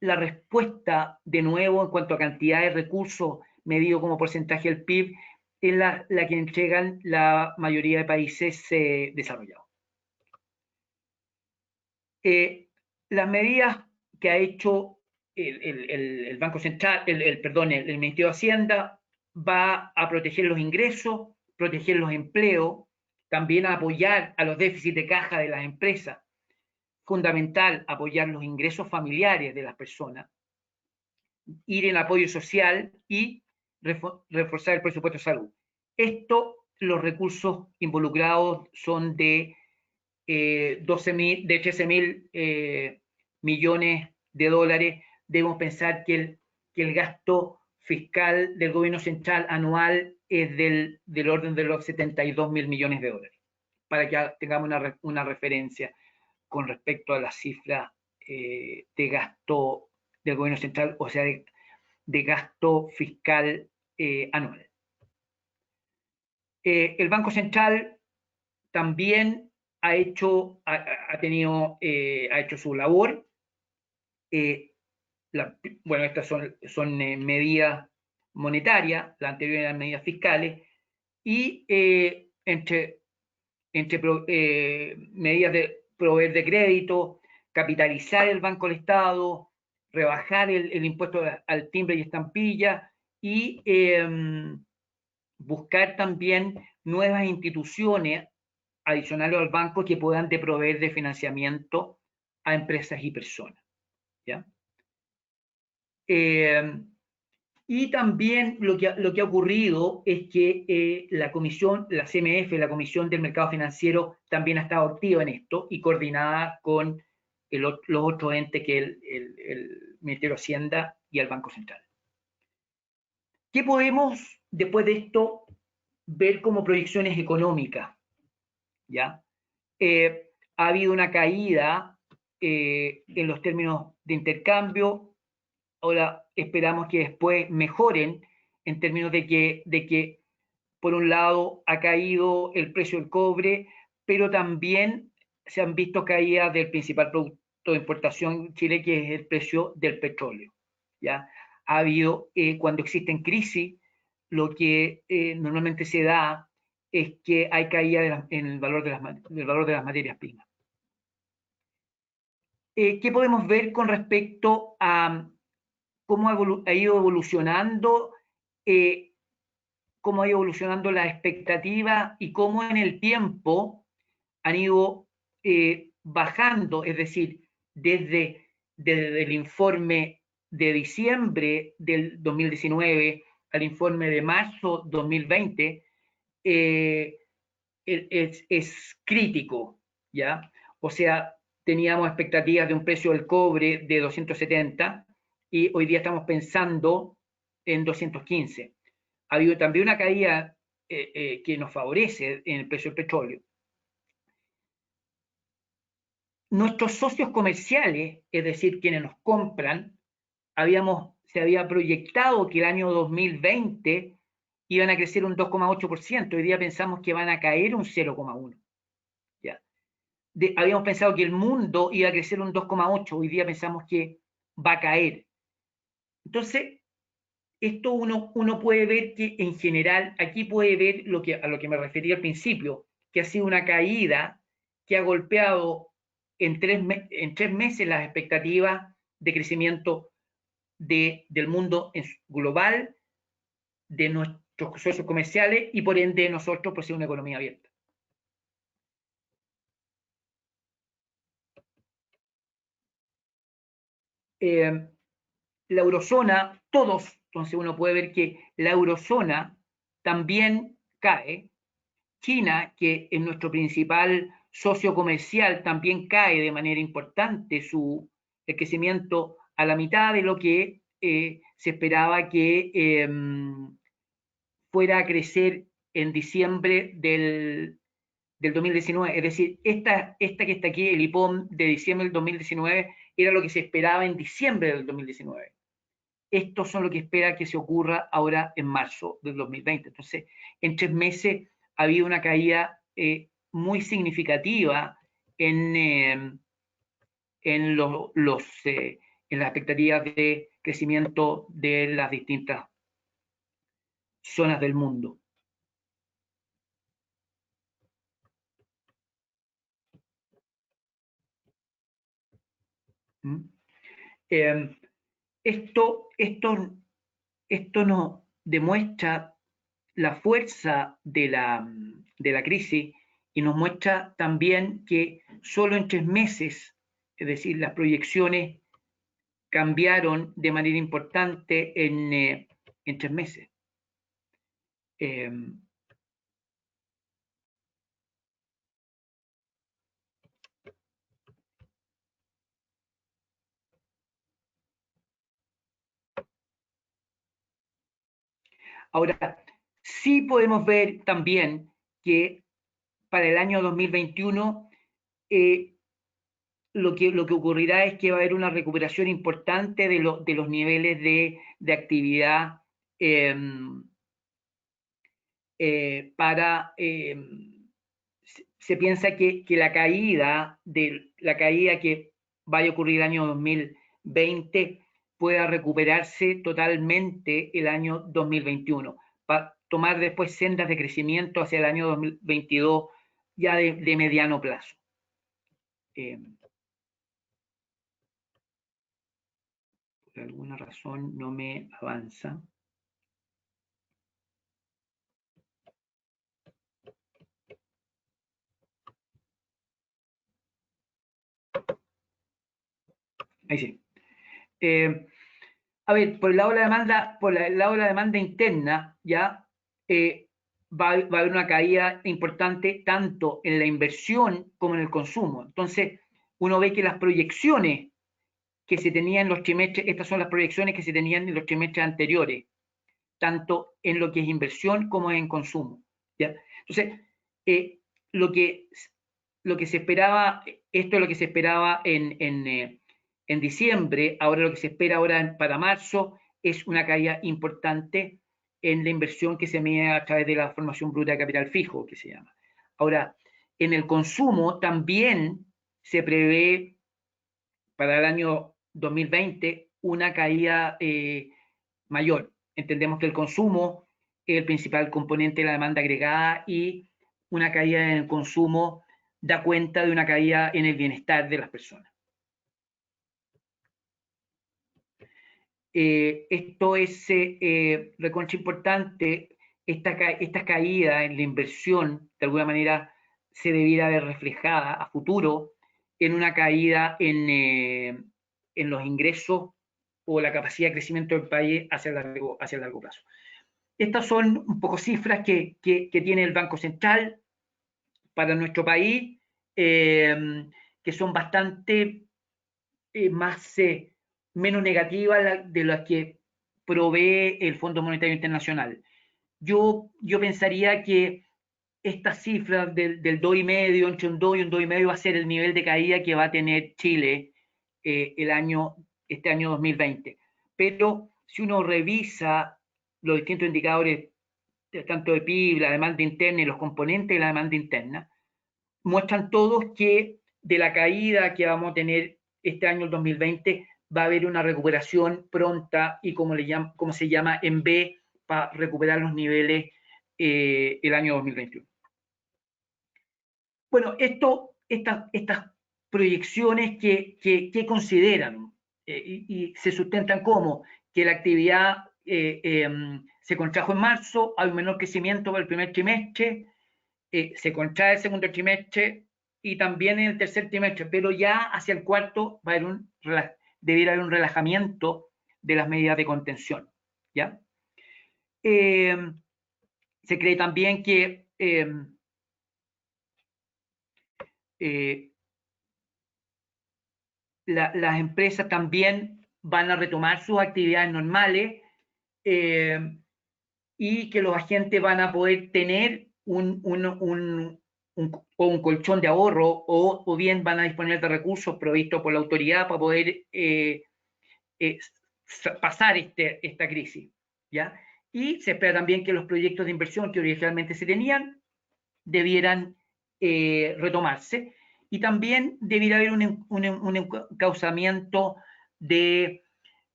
Speaker 2: la respuesta, de nuevo, en cuanto a cantidad de recursos medido como porcentaje del PIB, es la que entregan la mayoría de países desarrollados. Las medidas que ha hecho el Banco Central, el Ministerio de Hacienda, va a proteger los ingresos, proteger los empleos, también a apoyar a los déficits de caja de las empresas. Fundamental apoyar los ingresos familiares de las personas. ir en apoyo social y reforzar el presupuesto de salud. Los recursos involucrados son de 13.000 millones de dólares. Debemos pensar que el gasto fiscal del gobierno central anual es del orden de los 72.000 millones de dólares, para que tengamos una referencia con respecto a la cifra de gasto del gobierno central, o sea, de gasto fiscal anual. El Banco Central también ha hecho su labor. Bueno, estas son medidas monetarias, las anteriores eran medidas fiscales, y entre medidas de proveer de crédito, capitalizar el Banco del Estado, rebajar el impuesto al timbre y estampilla, y buscar también nuevas instituciones adicionales al banco que puedan proveer de financiamiento a empresas y personas, ¿ya? Y también lo que ha ocurrido es que la CMF, la Comisión del Mercado Financiero, también ha estado activa en esto y coordinada con los otros entes que el Ministerio de Hacienda y el Banco Central. ¿Qué podemos, después de esto, ver como proyecciones económicas? ¿Ya? Ha habido una caída en los términos de intercambio. Ahora esperamos que después mejoren en términos de que por un lado ha caído el precio del cobre, pero también se han visto caídas del principal producto de importación en Chile, que es el precio del petróleo, ¿ya? Ha habido, cuando existen crisis, lo que normalmente se da es que hay caída en el valor de las materias primas. ¿Qué podemos ver con respecto a cómo ha ido evolucionando la expectativa y cómo en el tiempo han ido bajando? Es decir, desde el informe de diciembre del 2019 al informe de marzo 2020, es crítico, ¿ya? O sea, teníamos expectativas de un precio del cobre de 270 y hoy día estamos pensando en 215. Ha habido también una caída que nos favorece en el precio del petróleo. Nuestros socios comerciales, es decir, quienes nos compran, se había proyectado que el año 2020 iban a crecer un 2,8%. Hoy día pensamos que van a caer un 0,1%. Habíamos pensado que el mundo iba a crecer un 2,8%. Hoy día pensamos que va a caer. Entonces, esto uno puede ver que en general, aquí puede ver a lo que me refería al principio, que ha sido una caída que ha golpeado en 3 meses las expectativas de crecimiento del mundo global, de nuestros socios comerciales y por ende nosotros, por ser una economía abierta. La eurozona, entonces uno puede ver que la eurozona también cae. China, que es nuestro principal socio comercial, también cae de manera importante el crecimiento a la mitad de lo que se esperaba que fuera a crecer en diciembre del 2019. Es decir, esta que está aquí, el IPOM de diciembre del 2019, era lo que se esperaba en diciembre del 2019. Estos son lo que espera que se ocurra ahora en marzo del 2020. Entonces, en 3 meses ha habido una caída muy significativa en las expectativas de crecimiento de las distintas zonas del mundo. Esto nos demuestra la fuerza de la crisis y nos muestra también que solo en 3 meses, es decir, las proyecciones cambiaron de manera importante en 3 meses. Ahora, sí podemos ver también que para el año 2021 lo que ocurrirá es que va a haber una recuperación importante de los niveles de actividad se piensa que la caída que vaya a ocurrir el año 2020 pueda recuperarse totalmente el año 2021, para tomar después sendas de crecimiento hacia el año 2022 ya de mediano plazo. Por alguna razón no me avanza. Ahí sí. A ver, por el lado de la demanda interna, ya va a haber una caída importante tanto en la inversión como en el consumo. Entonces, uno ve que las proyecciones que se tenían en los trimestres, estas son las proyecciones que se tenían en los trimestres anteriores, tanto en lo que es inversión como en consumo. ¿Ya? Entonces, lo que se esperaba, esto es lo que se esperaba en diciembre, ahora lo que se espera ahora para marzo es una caída importante en la inversión que se mide a través de la formación bruta de capital fijo, que se llama. Ahora, en el consumo también se prevé para el año 2020 una caída mayor. Entendemos que el consumo es el principal componente de la demanda agregada y una caída en el consumo da cuenta de una caída en el bienestar de las personas. Esto es recontra importante. Esta caída en la inversión, de alguna manera, se debiera ver reflejada a futuro en una caída en los ingresos o la capacidad de crecimiento del país hacia el largo plazo. Estas son un poco cifras que tiene el Banco Central para nuestro país, que son bastante menos negativas de las que provee el Fondo Monetario Internacional. Yo pensaría que estas cifras del 2,5, entre un 2 y un 2,5 va a ser el nivel de caída que va a tener Chile este año 2020. Pero si uno revisa los distintos indicadores, tanto de PIB, la demanda interna y los componentes de la demanda interna, muestran todos que de la caída que vamos a tener este año, el 2020, va a haber una recuperación pronta y como se llama en B, para recuperar los niveles el año 2021. Bueno, estas proyecciones que consideran y se sustentan como que la actividad se contrajo en marzo, hay un menor crecimiento para el primer trimestre, se contrae el segundo trimestre y también en el tercer trimestre, pero ya hacia el cuarto debiera haber un relajamiento de las medidas de contención. ¿Ya? Se cree también que las empresas también van a retomar sus actividades normales y que los agentes van a poder tener un colchón de ahorro o bien van a disponer de recursos provistos por la autoridad para poder pasar esta crisis. ¿Ya? Y se espera también que los proyectos de inversión que originalmente se tenían debieran retomarse y también debiera haber un encauzamiento de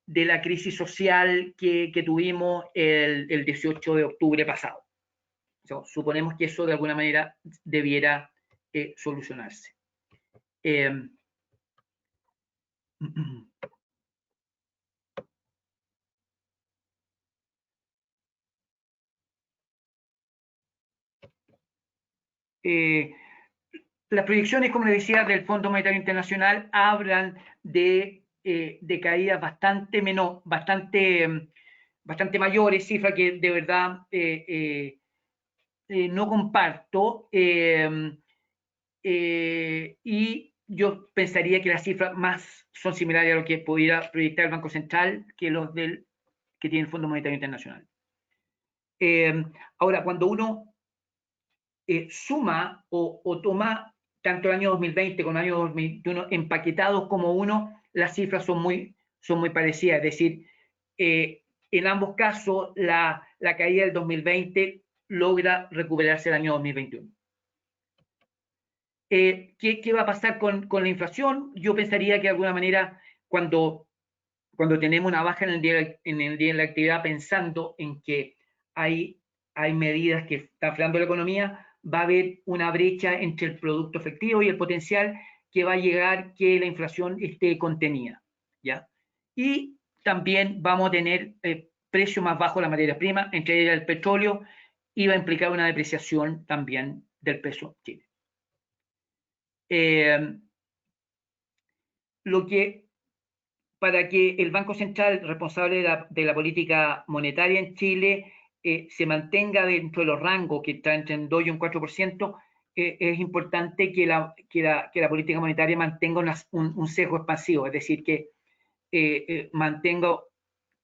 Speaker 2: la crisis social que tuvimos el 18 de octubre pasado. Suponemos que eso de alguna manera debiera solucionarse. Las proyecciones, como les decía, del Fondo Monetario Internacional hablan de de caídas bastante mayores, cifra que de verdad no comparto, y yo pensaría que las cifras más son similares a lo que pudiera proyectar el Banco Central que los que tiene el Fondo Monetario Internacional. Ahora, cuando uno suma o toma tanto el año 2020 como el año 2021 empaquetados como uno, las cifras son muy parecidas. Es decir, en ambos casos la caída del 2020 logra recuperarse el año 2021. ¿Qué va a pasar con la inflación? Yo pensaría que de alguna manera cuando tenemos una baja en el día de la actividad, pensando en que hay medidas que están frenando la economía, va a haber una brecha entre el producto efectivo y el potencial que va a llegar que la inflación esté contenida, ¿ya? Y también vamos a tener precios más bajos de la materia prima, entre ellas el petróleo, y va a implicar una depreciación también del peso chileno. Para que el Banco Central, responsable de la política monetaria en Chile, se mantenga dentro de los rangos que está entre un 2 y un 4%, es importante que la política monetaria mantenga un sesgo expansivo, es decir, que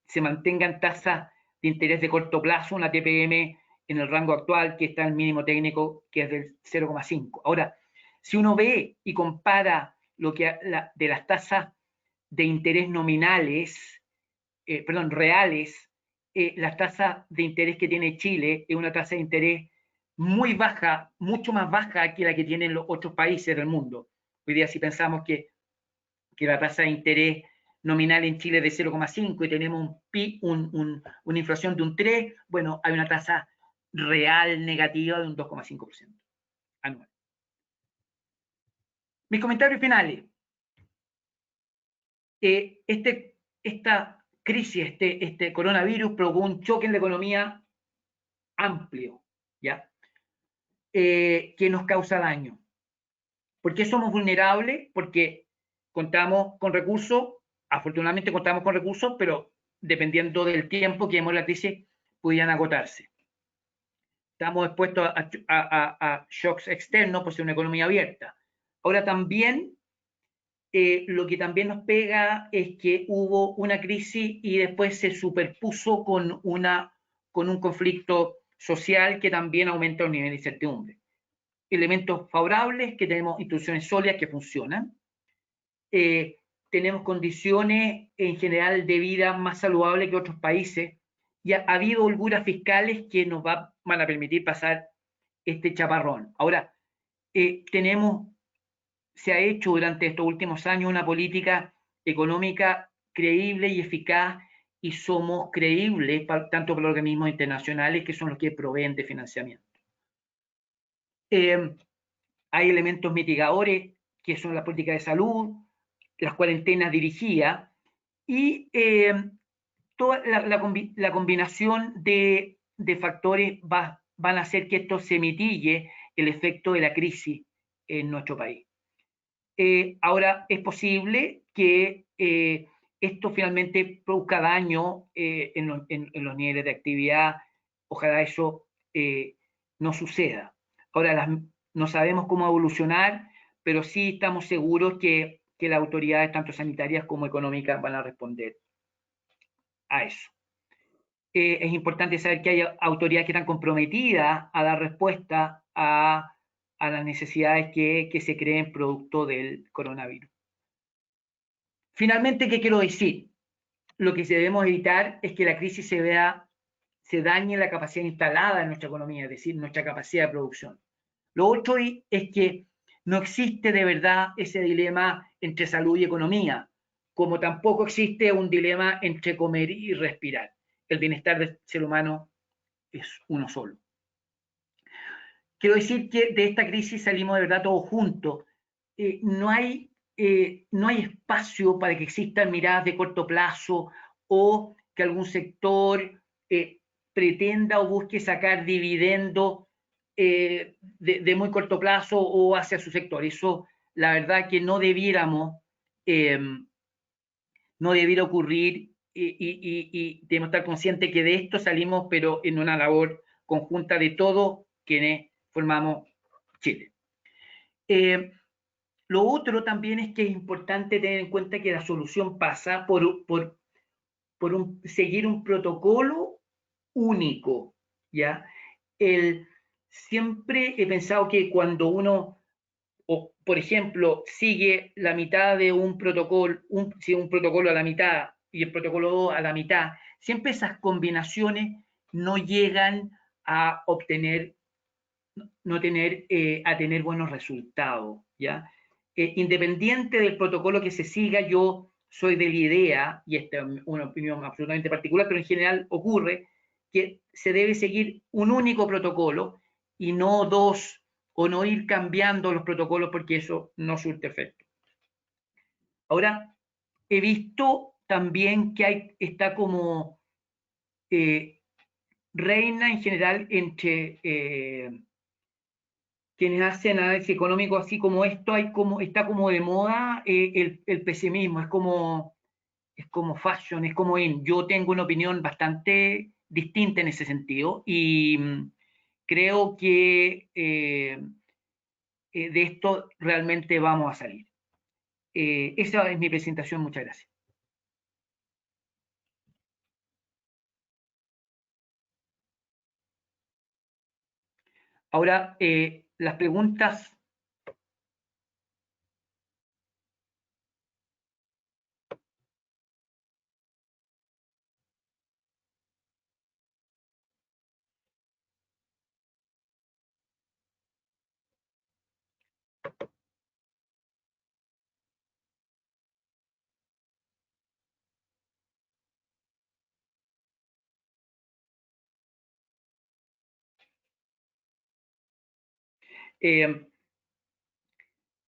Speaker 2: se mantengan tasas de interés de corto plazo, una TPM en el rango actual, que está en el mínimo técnico, que es del 0,5. Ahora, si uno ve y compara lo que de las tasas de interés nominales, reales, la tasa de interés que tiene Chile es una tasa de interés muy baja, mucho más baja que la que tienen los otros países del mundo. Hoy día si pensamos que la tasa de interés nominal en Chile es de 0,5 y tenemos una inflación de un 3, bueno, hay una tasa real negativa de un 2,5% anual. Mis comentarios finales. Esta crisis, este coronavirus provocó un choque en la economía amplio, ¿ya? Que nos causa daño. ¿Por qué somos vulnerables? Porque contamos con recursos, afortunadamente contamos con recursos, pero dependiendo del tiempo que hemos la crisis, podrían agotarse. Estamos expuestos a shocks externos por ser una economía abierta. Ahora también lo que también nos pega es que hubo una crisis y después se superpuso con un conflicto social que también aumenta el nivel de incertidumbre. Elementos favorables, que tenemos instituciones sólidas que funcionan, tenemos condiciones en general de vida más saludables que otros países, y ha habido holguras fiscales que nos van a permitir pasar este chaparrón. Ahora, se ha hecho durante estos últimos años una política económica creíble y eficaz, y somos creíbles tanto por los organismos internacionales, que son los que proveen de financiamiento. Hay elementos mitigadores, que son la política de salud, las cuarentenas dirigidas, y toda la combinación de factores van a hacer que esto se mitigue el efecto de la crisis en nuestro país. Ahora, es posible que esto finalmente produzca daño en los niveles de actividad. Ojalá eso no suceda. Ahora, no sabemos cómo evolucionar, pero sí estamos seguros que las autoridades, tanto sanitarias como económicas, van a responder a eso. Es importante saber que hay autoridades que están comprometidas a dar respuesta a las necesidades que se creen producto del coronavirus. Finalmente, ¿qué quiero decir? Lo que debemos evitar es que la crisis se dañe la capacidad instalada en nuestra economía, es decir, nuestra capacidad de producción. Lo otro es que no existe de verdad ese dilema entre salud y economía, como tampoco existe un dilema entre comer y respirar. El bienestar del ser humano es uno solo. Quiero decir que de esta crisis salimos de verdad todos juntos. No hay espacio para que existan miradas de corto plazo, o que algún sector pretenda o busque sacar dividendos de muy corto plazo o hacia su sector. Eso, la verdad que no debiéramos no debiera ocurrir y debemos estar conscientes que de esto salimos, pero en una labor conjunta de todos quienes formamos Chile. Lo otro también es que es importante tener en cuenta que la solución pasa por seguir un protocolo único, ¿ya? Siempre he pensado que cuando uno, por ejemplo, sigue la mitad de un protocolo, sigue un protocolo a la mitad y el protocolo 2 a la mitad, siempre esas combinaciones no llegan a obtener, a tener buenos resultados, ¿ya? Independiente del protocolo que se siga, yo soy de la idea, y esta es una opinión absolutamente particular, pero en general ocurre, que se debe seguir un único protocolo y no dos, o no ir cambiando los protocolos porque eso no surte efecto. Ahora, he visto también que está como reina en general entre quienes hacen análisis económico así como esto, está como de moda el pesimismo, es como fashion, es como in. Yo tengo una opinión bastante distinta en ese sentido y creo que de esto realmente vamos a salir. Esa es mi presentación, muchas gracias. Ahora, las preguntas.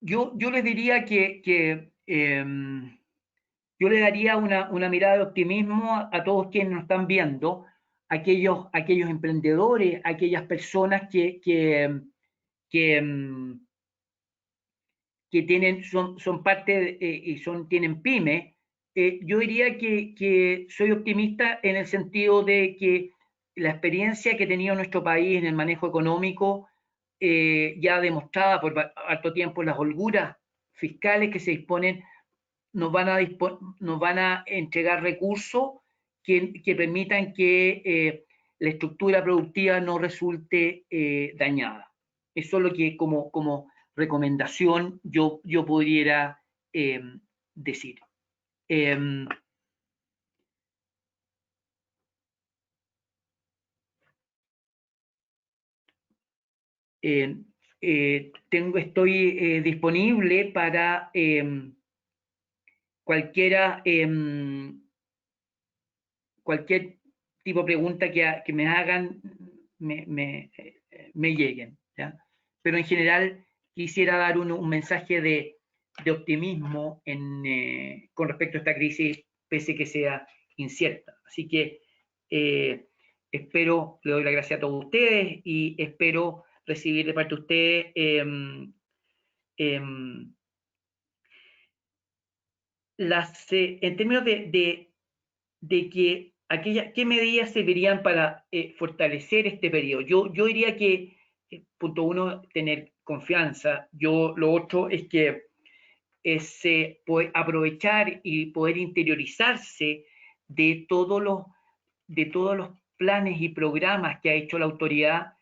Speaker 2: Yo les diría que yo le daría una mirada de optimismo a todos quienes nos están viendo, aquellos emprendedores, aquellas personas que, que son parte y tienen pyme. Yo diría que soy optimista en el sentido de que la experiencia que ha tenido nuestro país en el manejo económico, ya demostrada por harto tiempo, las holguras fiscales que se disponen, nos van a entregar recursos que permitan que la estructura productiva no resulte dañada. Eso es lo que como recomendación yo pudiera decir. Estoy disponible para cualquier tipo de pregunta que me hagan, me lleguen, ¿ya? Pero en general quisiera dar un mensaje de optimismo con respecto a esta crisis, pese que sea incierta. Así que espero, le doy la gracia a todos ustedes y espero recibir de parte de ustedes en términos de qué medidas servirían para fortalecer este periodo. Yo diría que, punto uno, tener confianza. Lo otro es que poder aprovechar y poder interiorizarse de todos los planes y programas que ha hecho la autoridad,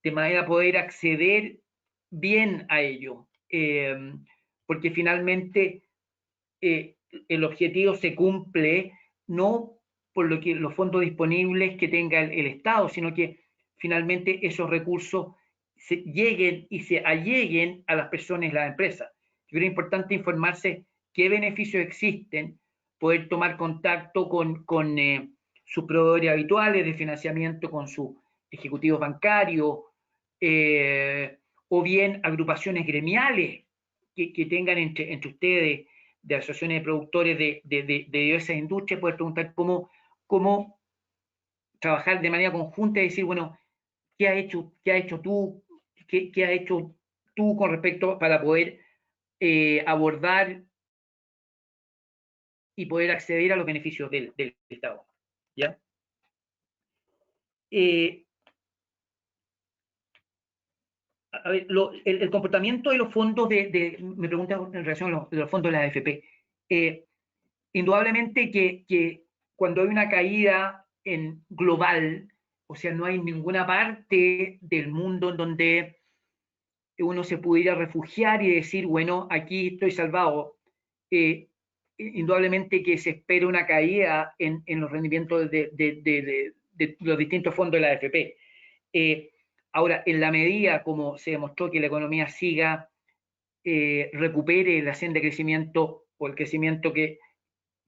Speaker 2: de manera a poder acceder bien a ello. Porque finalmente el objetivo se cumple no por los fondos disponibles que tenga el Estado, sino que finalmente esos recursos lleguen y se alleguen a las personas y las empresas. Yo creo que es importante informarse qué beneficios existen, poder tomar contacto con sus proveedores habituales de financiamiento, con sus ejecutivos bancarios, o bien agrupaciones gremiales que tengan entre ustedes, de asociaciones de productores de diversas industrias, poder preguntar cómo trabajar de manera conjunta y decir, bueno, ¿qué has hecho tú? ¿Qué has hecho tú con respecto para poder abordar y poder acceder a los beneficios del Estado. ¿Ya? A ver, el comportamiento de los fondos me preguntan en relación a los fondos de la AFP. Indudablemente que cuando hay una caída global, o sea, no hay ninguna parte del mundo en donde uno se pudiera refugiar y decir, bueno, aquí estoy salvado. Indudablemente que se espera una caída en los rendimientos de los distintos fondos de la AFP. Ahora, en la medida como se demostró que la economía siga, recupere la senda de crecimiento o el crecimiento que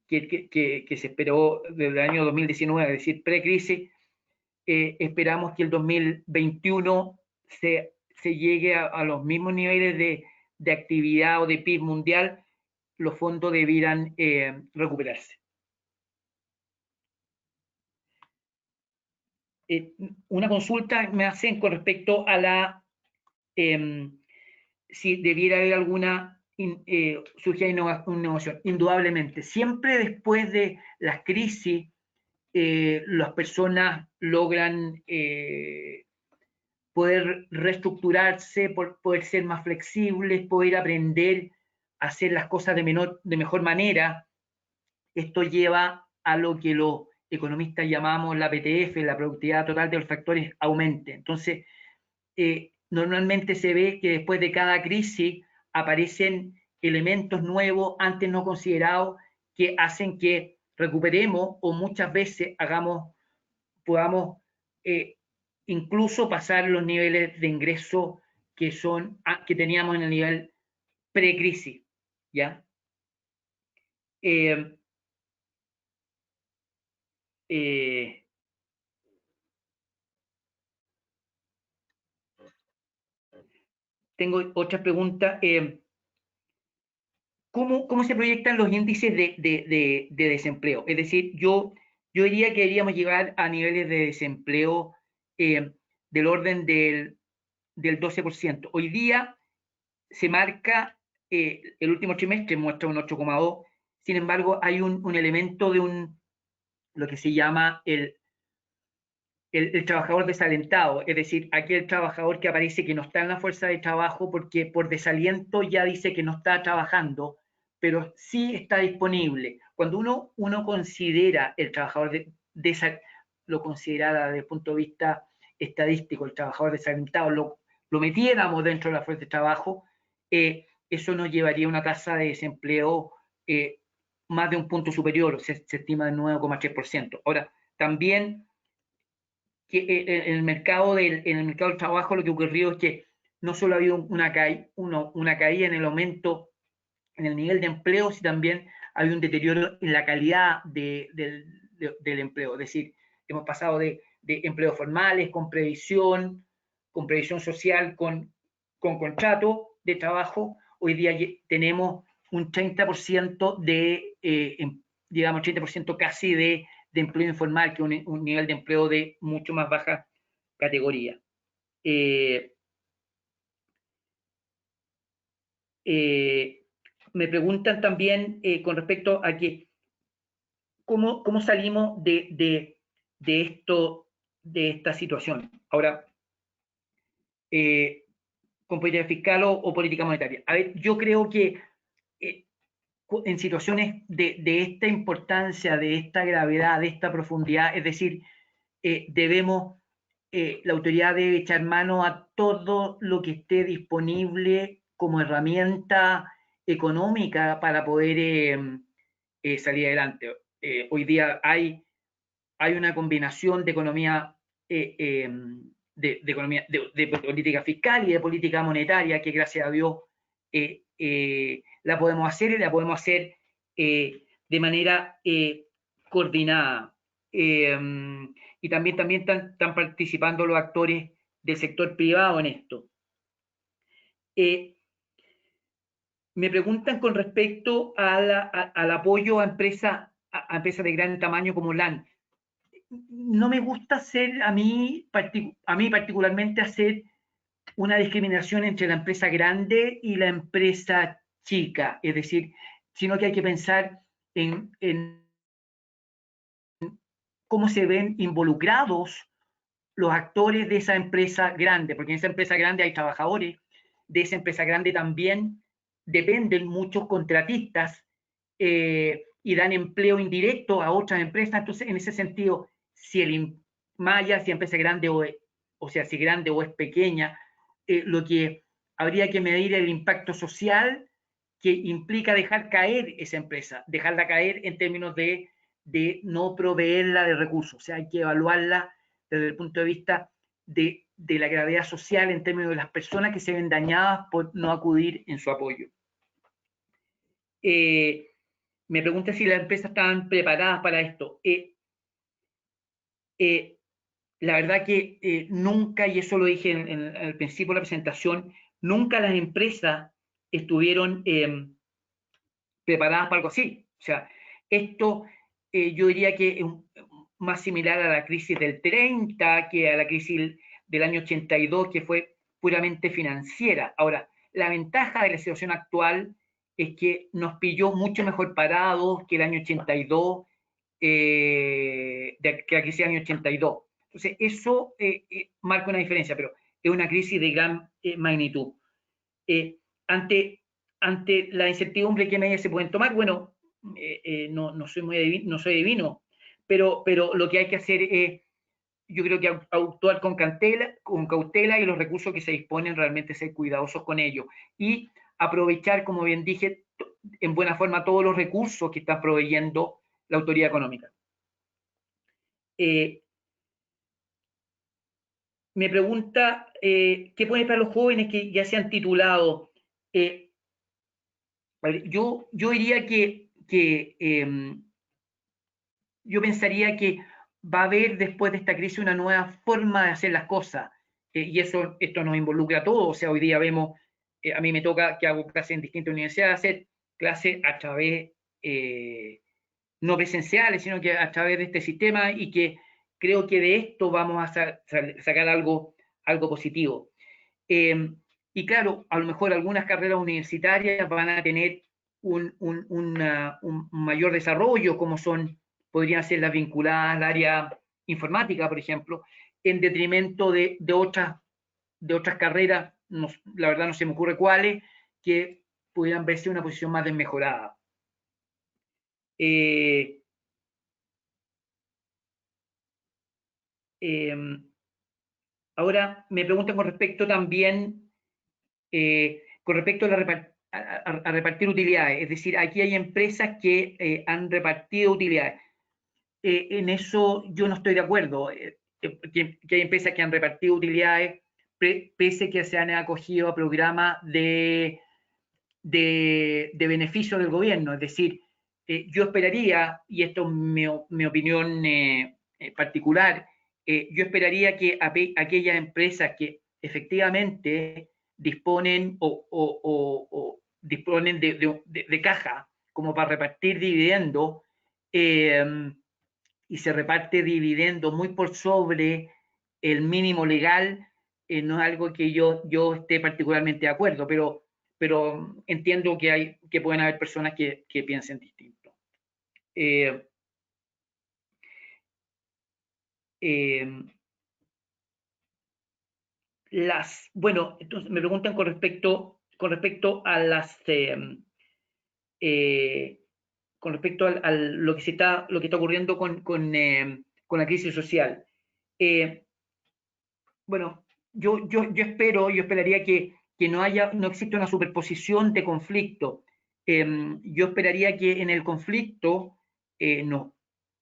Speaker 2: se esperó desde el año 2019, es decir, pre-crisis, esperamos que el 2021 se llegue a los mismos niveles de actividad o de PIB mundial, los fondos debieran recuperarse. Una consulta me hacen con respecto a si debiera haber alguna surgida innovación. Indudablemente, siempre después de las crisis, las personas logran poder reestructurarse, poder ser más flexibles, poder aprender a hacer las cosas de mejor manera. Esto lleva a lo que los economistas llamamos la PTF, la productividad total de los factores, aumente. Entonces, normalmente se ve que después de cada crisis aparecen elementos nuevos, antes no considerados, que hacen que recuperemos o muchas veces podamos incluso pasar los niveles de ingreso que teníamos en el nivel pre-crisis, ¿ya? Tengo otra pregunta. ¿Cómo se proyectan los índices de desempleo? Es decir, yo diría que deberíamos llegar a niveles de desempleo del orden del 12%. Hoy día se marca, el último trimestre muestra un 8,2%, sin embargo hay un elemento de lo que se llama el trabajador desalentado, es decir, aquel trabajador que aparece que no está en la fuerza de trabajo porque por desaliento ya dice que no está trabajando, pero sí está disponible. Cuando uno considera el trabajador lo considera desde el punto de vista estadístico, el trabajador desalentado, lo metiéramos dentro de la fuerza de trabajo, eso nos llevaría a una tasa de desempleo más de un punto superior, se estima del 9,3%. Ahora, también que en el mercado del trabajo lo que ocurrió es que no solo ha habido una caída en el aumento, en el nivel de empleo, sino también ha habido un deterioro en la calidad del empleo. Es decir, hemos pasado de empleos formales, con previsión social, con contrato de trabajo. Hoy día tenemos un 30% digamos, 30% casi de empleo informal, que es un nivel de empleo de mucho más baja categoría. Me preguntan también con respecto a que cómo salimos de esta situación. Ahora, con política fiscal o política monetaria. A ver, yo creo que en situaciones de esta importancia, de esta gravedad, de esta profundidad, es decir, la autoridad debe echar mano a todo lo que esté disponible como herramienta económica para poder salir adelante. Hoy día hay una combinación de economía, de política fiscal y de política monetaria que gracias a Dios la podemos hacer y la podemos hacer de manera coordinada. Y también están participando los actores del sector privado en esto. Me preguntan con respecto al apoyo a empresas de gran tamaño como LAN. No me gusta a mí particularmente hacer una discriminación entre la empresa grande y la empresa chica, es decir, sino que hay que pensar en cómo se ven involucrados los actores de esa empresa grande, porque en esa empresa grande hay trabajadores, de esa empresa grande también dependen muchos contratistas y dan empleo indirecto a otras empresas. Entonces, en ese sentido, si más allá si empresa grande o sea, si grande o es pequeña, lo que habría que medir es el impacto social que implica dejar caer esa empresa, dejarla caer en términos de no proveerla de recursos. O sea, hay que evaluarla desde el punto de vista de la gravedad social en términos de las personas que se ven dañadas por no acudir en su apoyo. Me pregunta si las empresas estaban preparadas para esto. La verdad que nunca, y eso lo dije al principio de la presentación, nunca las empresas estuvieron preparadas para algo así. O sea, esto yo diría que es más similar a la crisis del 30 que a la crisis del año 82, que fue puramente financiera. Ahora, la ventaja de la situación actual es que nos pilló mucho mejor parados que el año 82, que la crisis del año 82. Entonces, eso marca una diferencia, pero es una crisis de gran magnitud. Ante la incertidumbre, ¿qué medidas se pueden tomar? Bueno, no soy divino, pero lo que hay que hacer es, yo creo que actuar con cautela y los recursos que se disponen realmente ser cuidadosos con ellos y aprovechar, como bien dije, en buena forma todos los recursos que está proveyendo la autoridad económica. Me pregunta, ¿qué pueden esperar los jóvenes que ya se han titulado? Yo diría que yo pensaría que va a haber después de esta crisis una nueva forma de hacer las cosas, y esto nos involucra a todos. O sea, hoy día vemos, a mí me toca que hago clases en distintas universidades, hacer clases a través, no presenciales, sino que a través de este sistema, y que creo que de esto vamos a sacar algo positivo. Y claro, a lo mejor algunas carreras universitarias van a tener un mayor desarrollo, como podrían ser las vinculadas al área informática, por ejemplo, en detrimento de otras carreras, la verdad no se me ocurre cuáles, que pudieran verse en una posición más desmejorada. Ahora me preguntan con respecto también con respecto a repartir utilidades. Es decir, aquí hay empresas que han repartido utilidades. En eso yo no estoy de acuerdo. Que hay empresas que han repartido utilidades pese que se han acogido a programas de beneficio del gobierno. Es decir, yo esperaría, y esto es mi opinión particular, yo esperaría que aquellas empresas que efectivamente disponen disponen de caja como para repartir dividendos, y se reparte dividendo muy por sobre el mínimo legal, no es algo que yo esté particularmente de acuerdo, pero entiendo que pueden haber personas que piensen distinto. Bueno, entonces me preguntan con respecto a las con respecto a lo que está ocurriendo con la crisis social. Bueno, yo esperaría que no exista una superposición de conflicto. Yo esperaría que en el conflicto,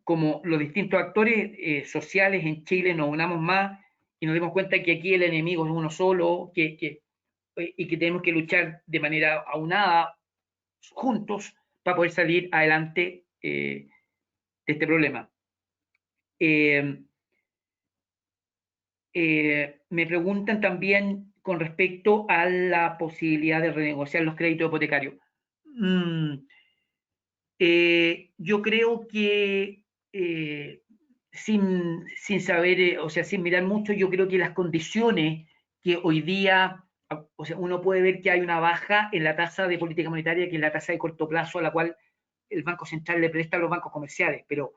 Speaker 2: como los distintos actores sociales en Chile, nos unamos más y nos demos cuenta que aquí el enemigo es uno solo, y que tenemos que luchar de manera aunada, juntos, para poder salir adelante de este problema. Me preguntan también con respecto a la posibilidad de renegociar los créditos hipotecarios. Yo creo que sin saber, o sea, sin mirar mucho, yo creo que las condiciones que hoy día, o sea, uno puede ver que hay una baja en la tasa de política monetaria, que es la tasa de corto plazo a la cual el Banco Central le presta a los bancos comerciales, pero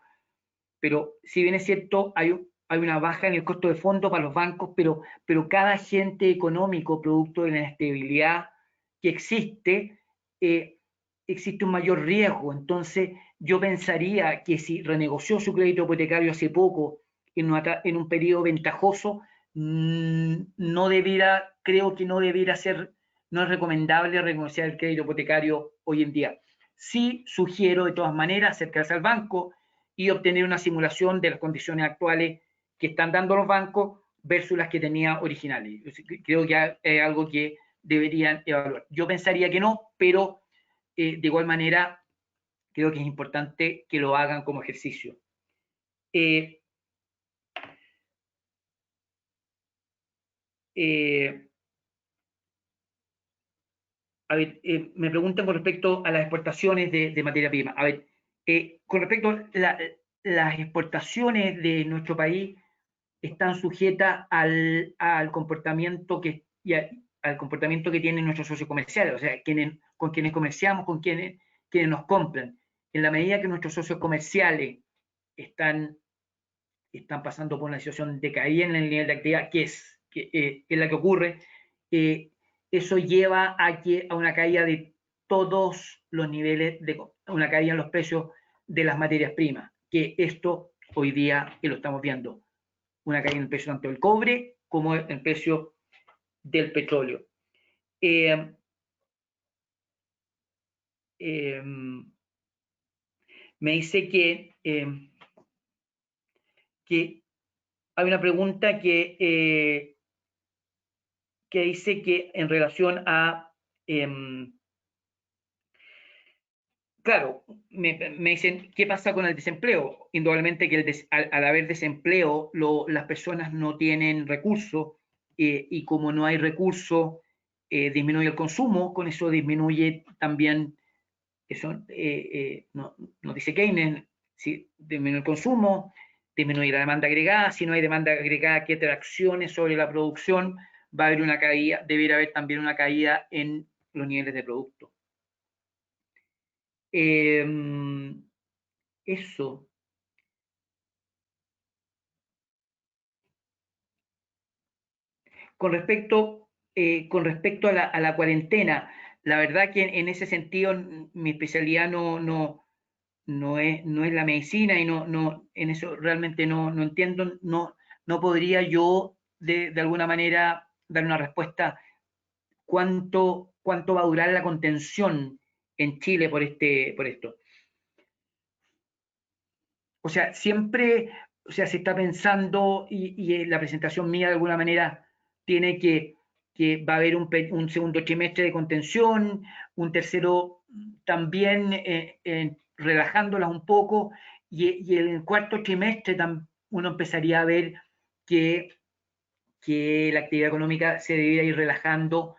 Speaker 2: si bien es cierto, hay una baja en el costo de fondo para los bancos, pero cada agente económico, producto de la inestabilidad que existe, existe un mayor riesgo. Entonces, yo pensaría que si renegoció su crédito hipotecario hace poco, en un periodo ventajoso, no debiera, creo que no debiera ser, no es recomendable renegociar el crédito hipotecario hoy en día. Sí sugiero de todas maneras acercarse al banco y obtener una simulación de las condiciones actuales que están dando los bancos versus las que tenía originales. Creo que es algo que deberían evaluar. Yo pensaría que no, pero de igual manera creo que es importante que lo hagan como ejercicio. A ver, me preguntan con respecto a las exportaciones de materia prima. A ver, con respecto a las exportaciones de nuestro país están sujetas al comportamiento al comportamiento que tienen nuestros socios comerciales, o sea, con quienes comerciamos, con quienes nos compran. En la medida que nuestros socios comerciales están pasando por una situación de caída en el nivel de actividad, que es la que ocurre, eso lleva a una caída de todos los niveles, una caída en los precios de las materias primas, que esto hoy día lo estamos viendo, una caída en el precio tanto del cobre como en el precio del petróleo. Me dice que hay una pregunta que dice que en relación a claro, me dicen, ¿qué pasa con el desempleo? Indudablemente que al haber desempleo, las personas no tienen recursos y como no hay recursos, disminuye el consumo, con eso disminuye también, eso nos dice Keynes, si disminuye el consumo, disminuye la demanda agregada, si no hay demanda agregada que traccione sobre la producción, va a haber una caída, debería haber también una caída en los niveles de producto. Eso. Con respecto a la cuarentena, la verdad que en ese sentido mi especialidad no es la medicina y en eso realmente no entiendo, no podría yo de alguna manera dar una respuesta cuánto va a durar la contención en Chile por esto. O sea, siempre, o sea, se está pensando y la presentación mía de alguna manera tiene que va a haber un segundo trimestre de contención, un tercero también relajándolas un poco, y en el cuarto trimestre uno empezaría a ver que la actividad económica se debería ir relajando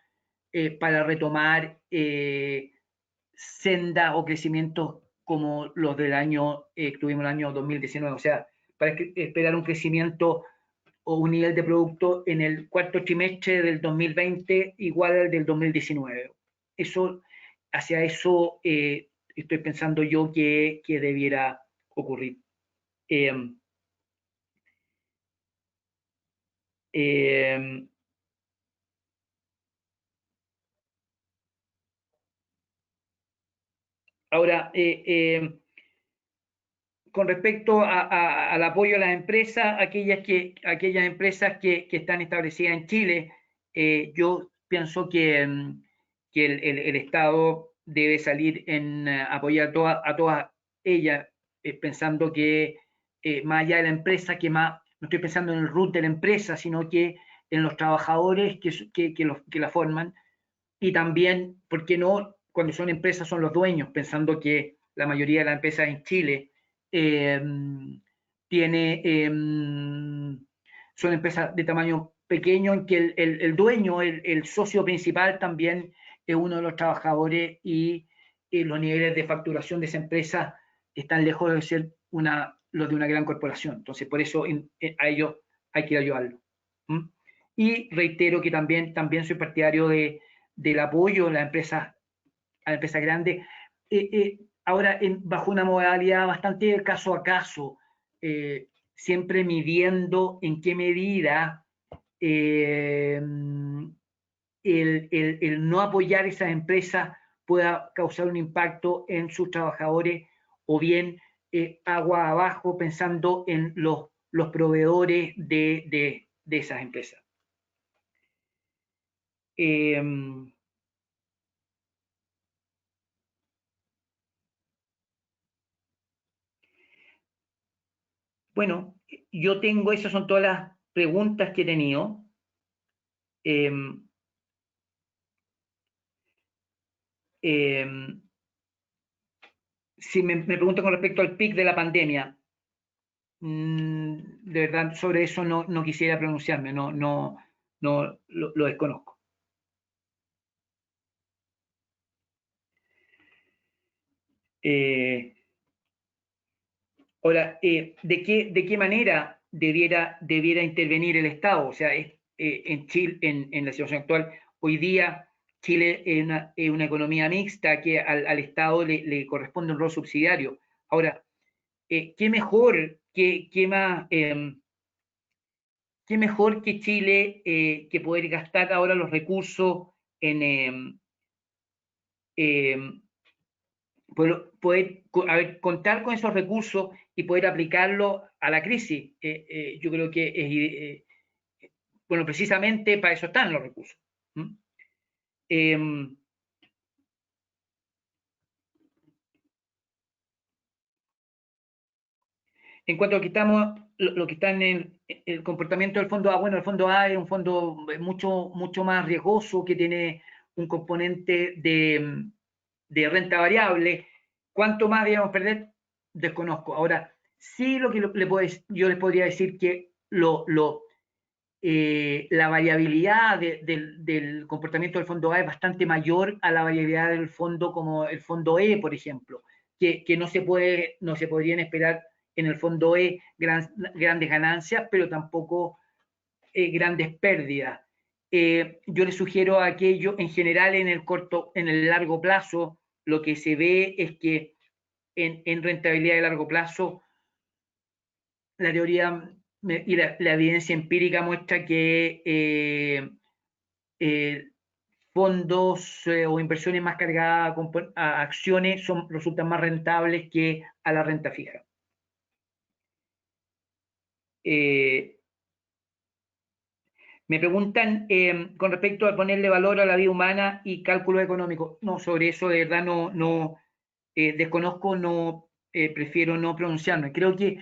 Speaker 2: para retomar senda o crecimientos como los del año que tuvimos el año 2019. O sea, para esperar un crecimiento o un nivel de producto en el cuarto trimestre del 2020 igual al del 2019. Hacia eso estoy pensando yo que debiera ocurrir. Ahora, con respecto al apoyo a las empresas, aquellas empresas que están establecidas en Chile, yo pienso que el Estado debe salir en apoyar a todas ellas, pensando que más allá de la empresa, no estoy pensando en el root de la empresa, sino que en los trabajadores que la forman, y también, ¿por qué no? Cuando son empresas son los dueños, pensando que la mayoría de las empresas en Chile son empresas de tamaño pequeño en que el dueño, el socio principal también es uno de los trabajadores y los niveles de facturación de esa empresa están lejos de ser los de una gran corporación. Entonces, por eso a ellos hay que ayudarlo. Y reitero que también soy partidario del apoyo a las empresas grandes. ahora bajo una modalidad bastante caso a caso, siempre midiendo en qué medida el no apoyar esas empresas pueda causar un impacto en sus trabajadores, o bien agua abajo pensando en los proveedores de esas empresas. Bueno, yo tengo, esas son todas las preguntas que he tenido. Si me preguntan con respecto al pic de la pandemia, de verdad sobre eso no quisiera pronunciarme, no lo desconozco. Ahora, ¿de qué manera debiera intervenir el Estado? O sea, en Chile, en la situación actual, hoy día Chile es una economía mixta que al Estado le corresponde un rol subsidiario. Ahora, ¿qué mejor, qué más, qué mejor que Chile que poder gastar ahora los recursos en poder contar con esos recursos y poder aplicarlo a la crisis? Yo creo que bueno, precisamente para eso están los recursos. En cuanto a lo que está en el comportamiento del fondo A, bueno, el fondo A es un fondo mucho más riesgoso, que tiene un componente de renta variable. ¿Cuánto más debemos perder? Desconozco. Ahora, sí lo que yo les podría decir que la variabilidad del comportamiento del fondo A es bastante mayor a la variabilidad del fondo como el fondo E, por ejemplo, que no se podrían esperar en el fondo E grandes ganancias, pero tampoco grandes pérdidas. Yo les sugiero aquello, en general en el largo plazo, lo que se ve es que en rentabilidad de largo plazo, la teoría y la evidencia empírica muestra que fondos o inversiones más cargadas a acciones resultan más rentables que a la renta fija. Me preguntan con respecto a ponerle valor a la vida humana y cálculo económico. No, sobre eso de verdad no desconozco, prefiero no pronunciarme. Creo que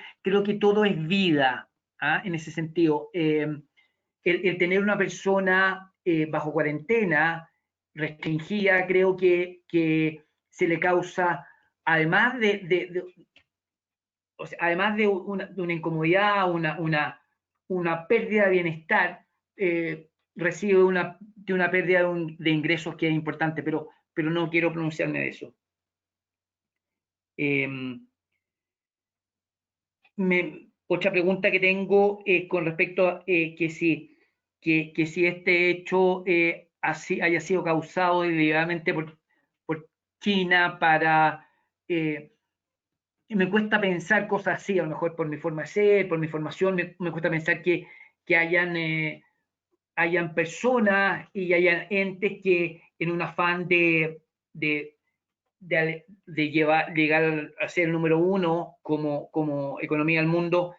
Speaker 2: todo es vida, ¿ah? En ese sentido. El tener una persona bajo cuarentena, restringida, creo que se le causa, además o sea, además de una incomodidad, una pérdida de bienestar, recibe una pérdida de ingresos que es importante, pero no quiero pronunciarme de eso. Otra pregunta que tengo con respecto a que si este hecho haya sido causado deliberadamente por China para... me cuesta pensar cosas así, a lo mejor por mi forma de ser, por mi formación, me cuesta pensar que hayan personas y hayan entes que en un afán de llegar a ser el número uno como economía del mundo,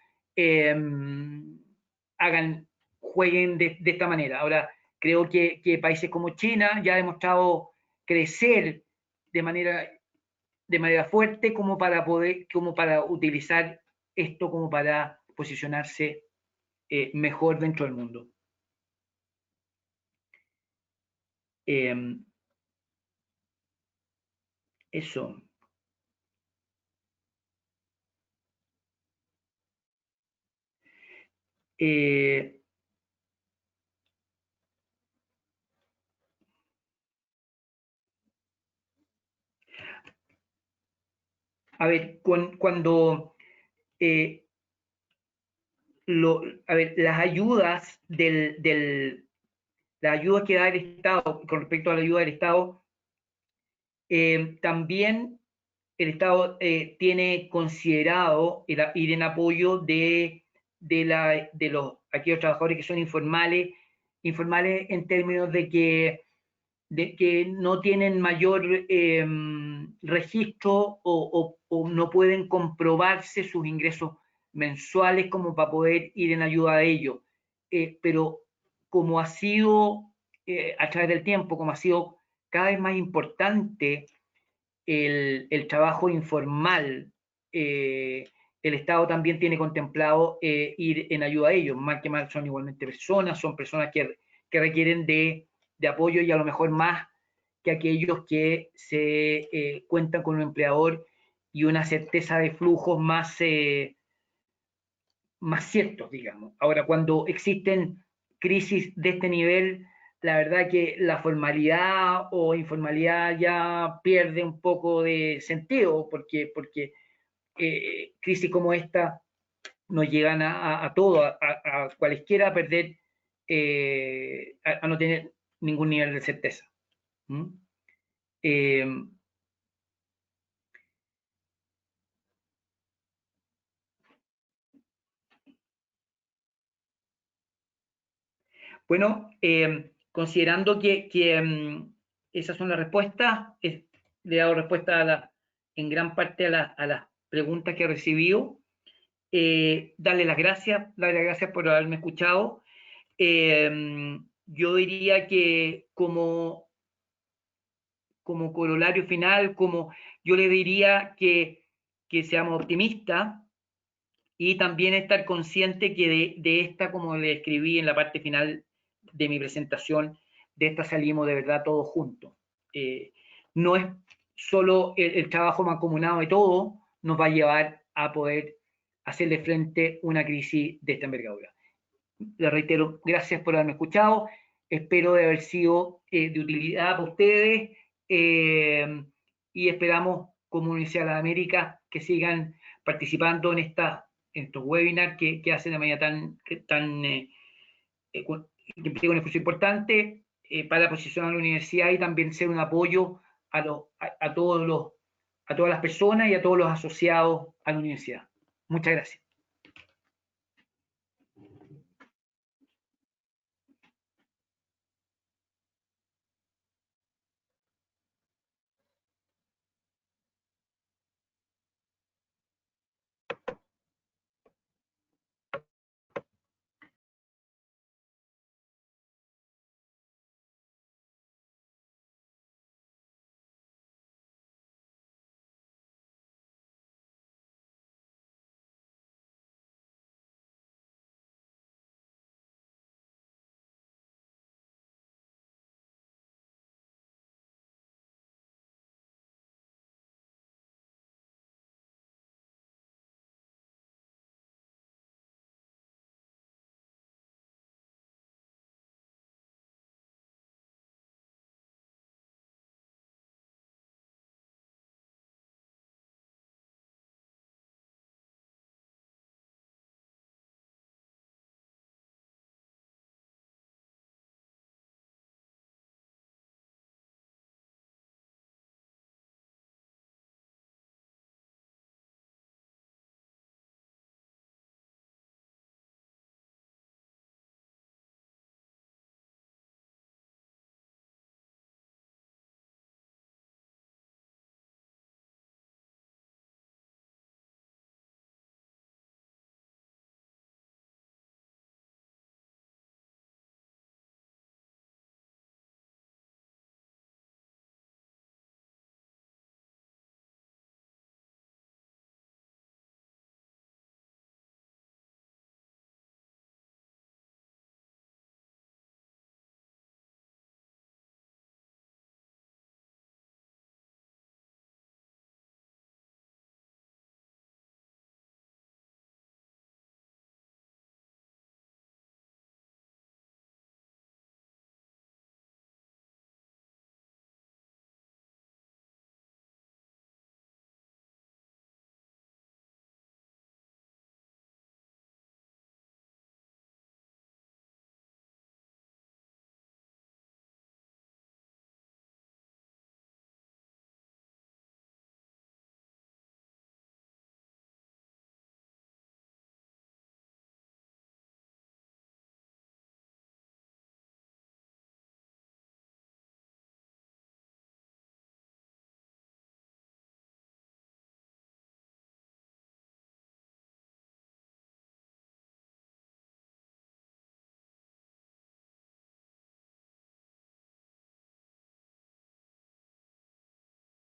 Speaker 2: jueguen de esta manera. Ahora, creo que países como China ya han demostrado crecer de manera fuerte como para utilizar esto como para posicionarse mejor dentro del mundo. Eso. A ver, cuando las ayudas la ayuda que da el Estado, con respecto a la ayuda del Estado, también el Estado tiene considerado ir en apoyo de aquellos trabajadores que son informales en términos de que no tienen mayor registro o no pueden comprobarse sus ingresos mensuales como para poder ir en ayuda de ellos. Pero como ha sido a través del tiempo, como ha sido cada vez más importante el trabajo informal, el Estado también tiene contemplado ir en ayuda a ellos, más que más son igualmente personas, son personas que requieren de apoyo y a lo mejor más que aquellos que se cuentan con un empleador y una certeza de flujos más ciertos, digamos. Ahora, cuando existen crisis de este nivel, la verdad que la formalidad o informalidad ya pierde un poco de sentido, porque crisis como esta nos llegan a todo, a cualesquiera a perder, a no tener ningún nivel de certeza. ¿Mm? Bueno, considerando que esas son las respuestas, le he dado respuesta en gran parte a las preguntas que he recibido. Darle las gracias por haberme escuchado. Yo diría que como corolario final, yo le diría que seamos optimistas y también estar consciente que de esta, como le escribí en la parte final de mi presentación, de esta salimos de verdad todos juntos. No es solo el trabajo mancomunado de todos nos va a llevar a poder hacerle frente a una crisis de esta envergadura. Les reitero, gracias por haberme escuchado, espero de haber sido de utilidad para ustedes y esperamos como Universidad de las Américas que sigan participando en estos webinars que hacen de manera que implica un esfuerzo importante para posicionar a la universidad y también ser un apoyo a todas las personas y a todos los asociados a la universidad. Muchas gracias.